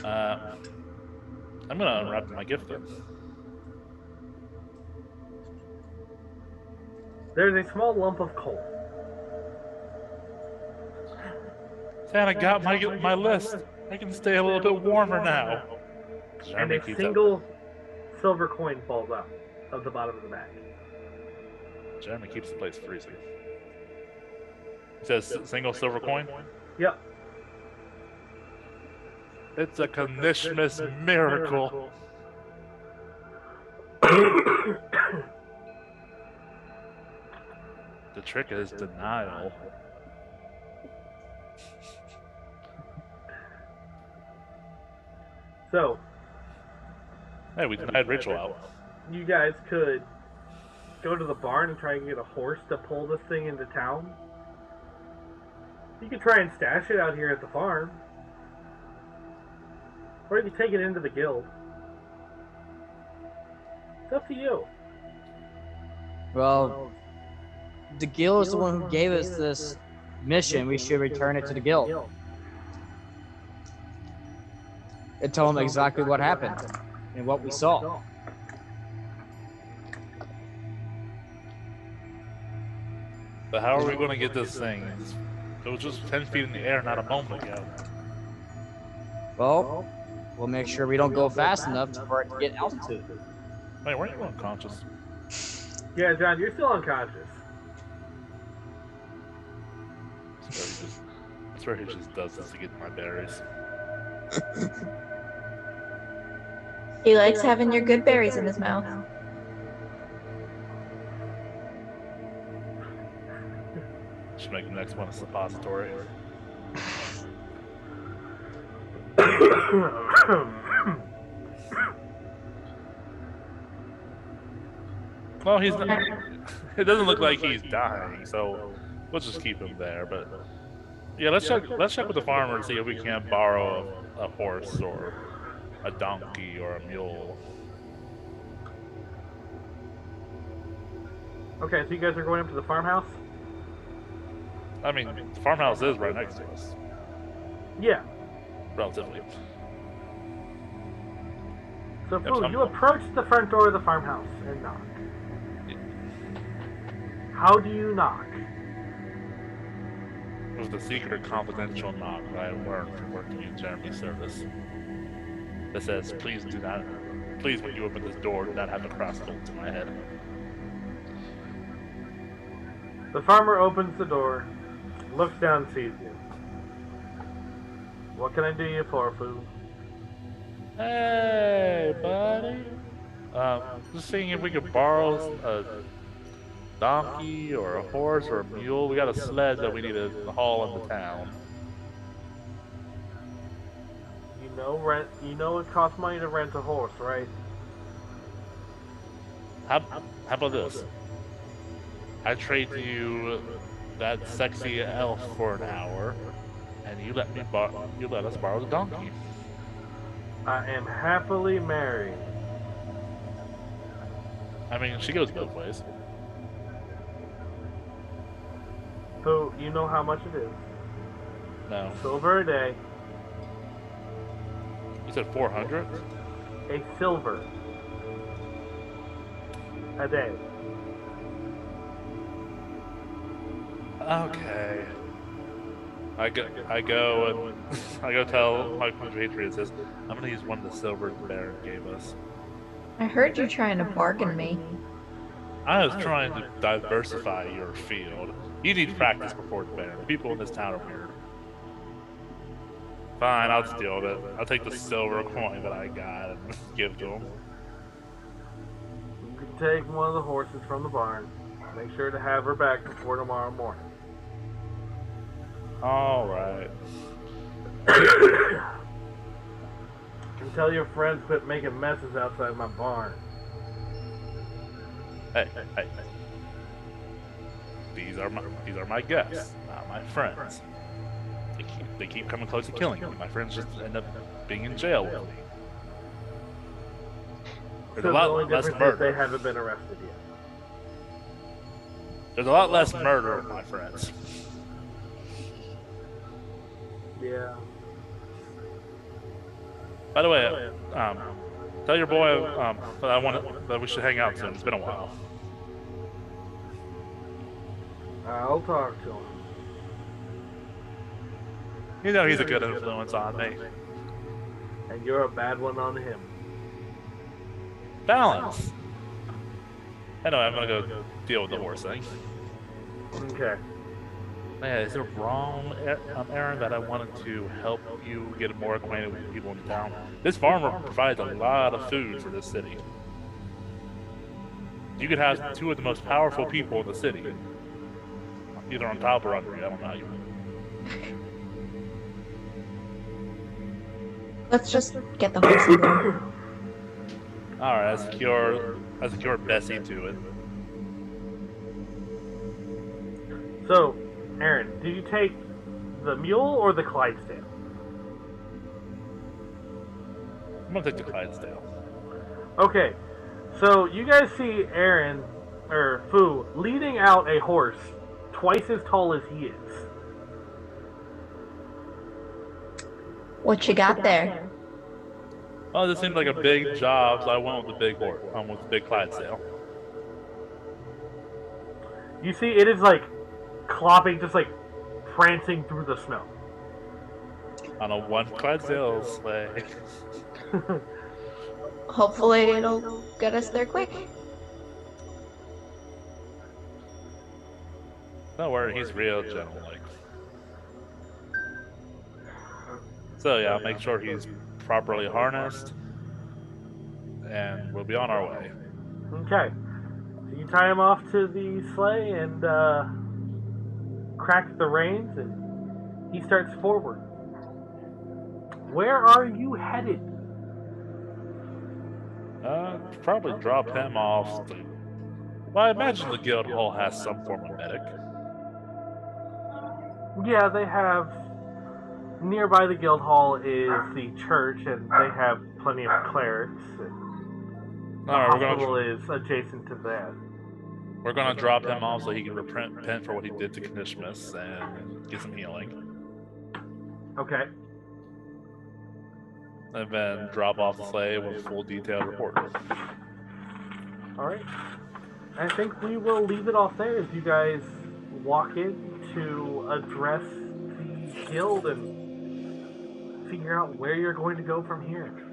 I'm gonna unwrap my gift then. There's a small lump of coal. Santa got my list. I can stay a little bit warmer now. And a single silver coin falls out of the bottom of the bag. Jeremy keeps the place freezing. It says single silver coin? Yep. It's a Christmas miracle. The trick is denial. So, Hey, we denied Rachel out. you guys could go to the barn and try and get a horse to pull this thing into town. You could try and stash it out here at the farm. Or you could take it into the guild. It's up to you. Well, the guild is the one who gave us this mission. We should return it to the guild and tell them exactly what happened and what we saw. But how are we going to get this thing? It was just 10 feet in the air not a moment ago. Well, we'll make sure we don't go fast enough for it to get altitude. Wait, weren't you unconscious? Yeah, John, you're still unconscious. I swear he just does this to get my berries. He likes having your good berries in his mouth. Should make the next one a suppository. Well, he's not. It doesn't look like he's dying, so we'll just keep him there. But yeah, let's check with the farmer and see if we can borrow a horse or a donkey or a mule. Okay, so you guys are going up to the farmhouse? I mean, the farmhouse is right next to us, Yeah. relatively. So, Yep, Fu, you approach the front door of the farmhouse and knock. How do you knock? was the secret confidential knock that I learned from working in Jeremy's service. That says, please when you open this door, do not have a crossbow to my head. The farmer opens the door, looks down, sees you. What can I do you for, Foo? Hey, buddy. Just seeing if we could borrow a donkey or a horse or a mule. We got a sled that we need to haul into town. You know it costs money to rent a horse, right? How about this? I trade you that sexy elf for an hour, and you let us borrow the donkey. I am happily married. I mean, she goes both ways. So, you know how much it is? No. Silver a day. You said 400? A silver a day. Okay. I go tell my compatriots this. I'm gonna use one of the silver the Baron gave us. I heard you trying to bargain me. I was trying to diversify your field. You need practice before the Baron. People in this town are weird. Fine, I'll steal it. I'll take the silver coin that I got and give to him. You can take one of the horses from the barn. Make sure to have her back before tomorrow morning. Alright. And tell your friends quit making messes outside my barn. Hey. These are my guests, not my friends. They keep coming close to killing me. My friends just end up being in jail with me. There's a lot less murder. They haven't been arrested yet. There's a lot less murder with my friends. Yeah. By the way, tell your boy that we should hang out soon. It's been a while. I'll talk to him. You know he's a good influence on me. And you're a bad one on him. Balance. Anyway, I'm gonna go deal with the horse thing. Okay. Man, is it wrong, Aaron, that I wanted to help you get more acquainted with people in town? This farmer provides a lot of food for this city. You could have two of the most powerful people in the city. Either on top or under you, I don't know how you would. Let's just get the horse in there. Alright, I secure Bessie to it. So, Aaron, do you take the mule or the Clydesdale? I'm gonna take the Clydesdale. Okay, so you guys see Aaron, or Fu, leading out a horse twice as tall as he is. What you got there? Oh, this seemed like a big job, so I went with the big horse. With the big Clydesdale. You see, it is like clopping, just like prancing through the snow. On a one Clydesdale sleigh. Hopefully it'll get us there quick. Don't worry, he's real gentle-like. So yeah, I'll make sure he's properly harnessed, and we'll be on our way. Okay. So you tie him off to the sleigh and crack the reins, and he starts forward. Where are you headed? Probably drop him off. Well, I imagine the guild hall has some form of medic. Yeah, they have. Nearby the guild hall is the church, and they have plenty of clerics. And the hospital is adjacent to that. We're gonna drop him off so he can repent for what he did to Kanishmus and get some healing. Okay. And then drop off the sleigh with a full detailed report. Alright. I think we will leave it off there as you guys walk in to address guild and figure out where you're going to go from here.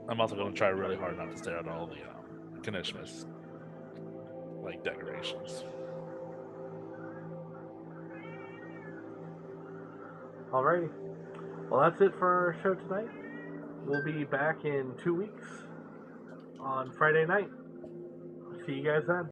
I'm also going to try really hard not to stare at all the Kanishmas, like, decorations. Alrighty. Well, that's it for our show tonight. We'll be back in 2 weeks on Friday night. See you guys then.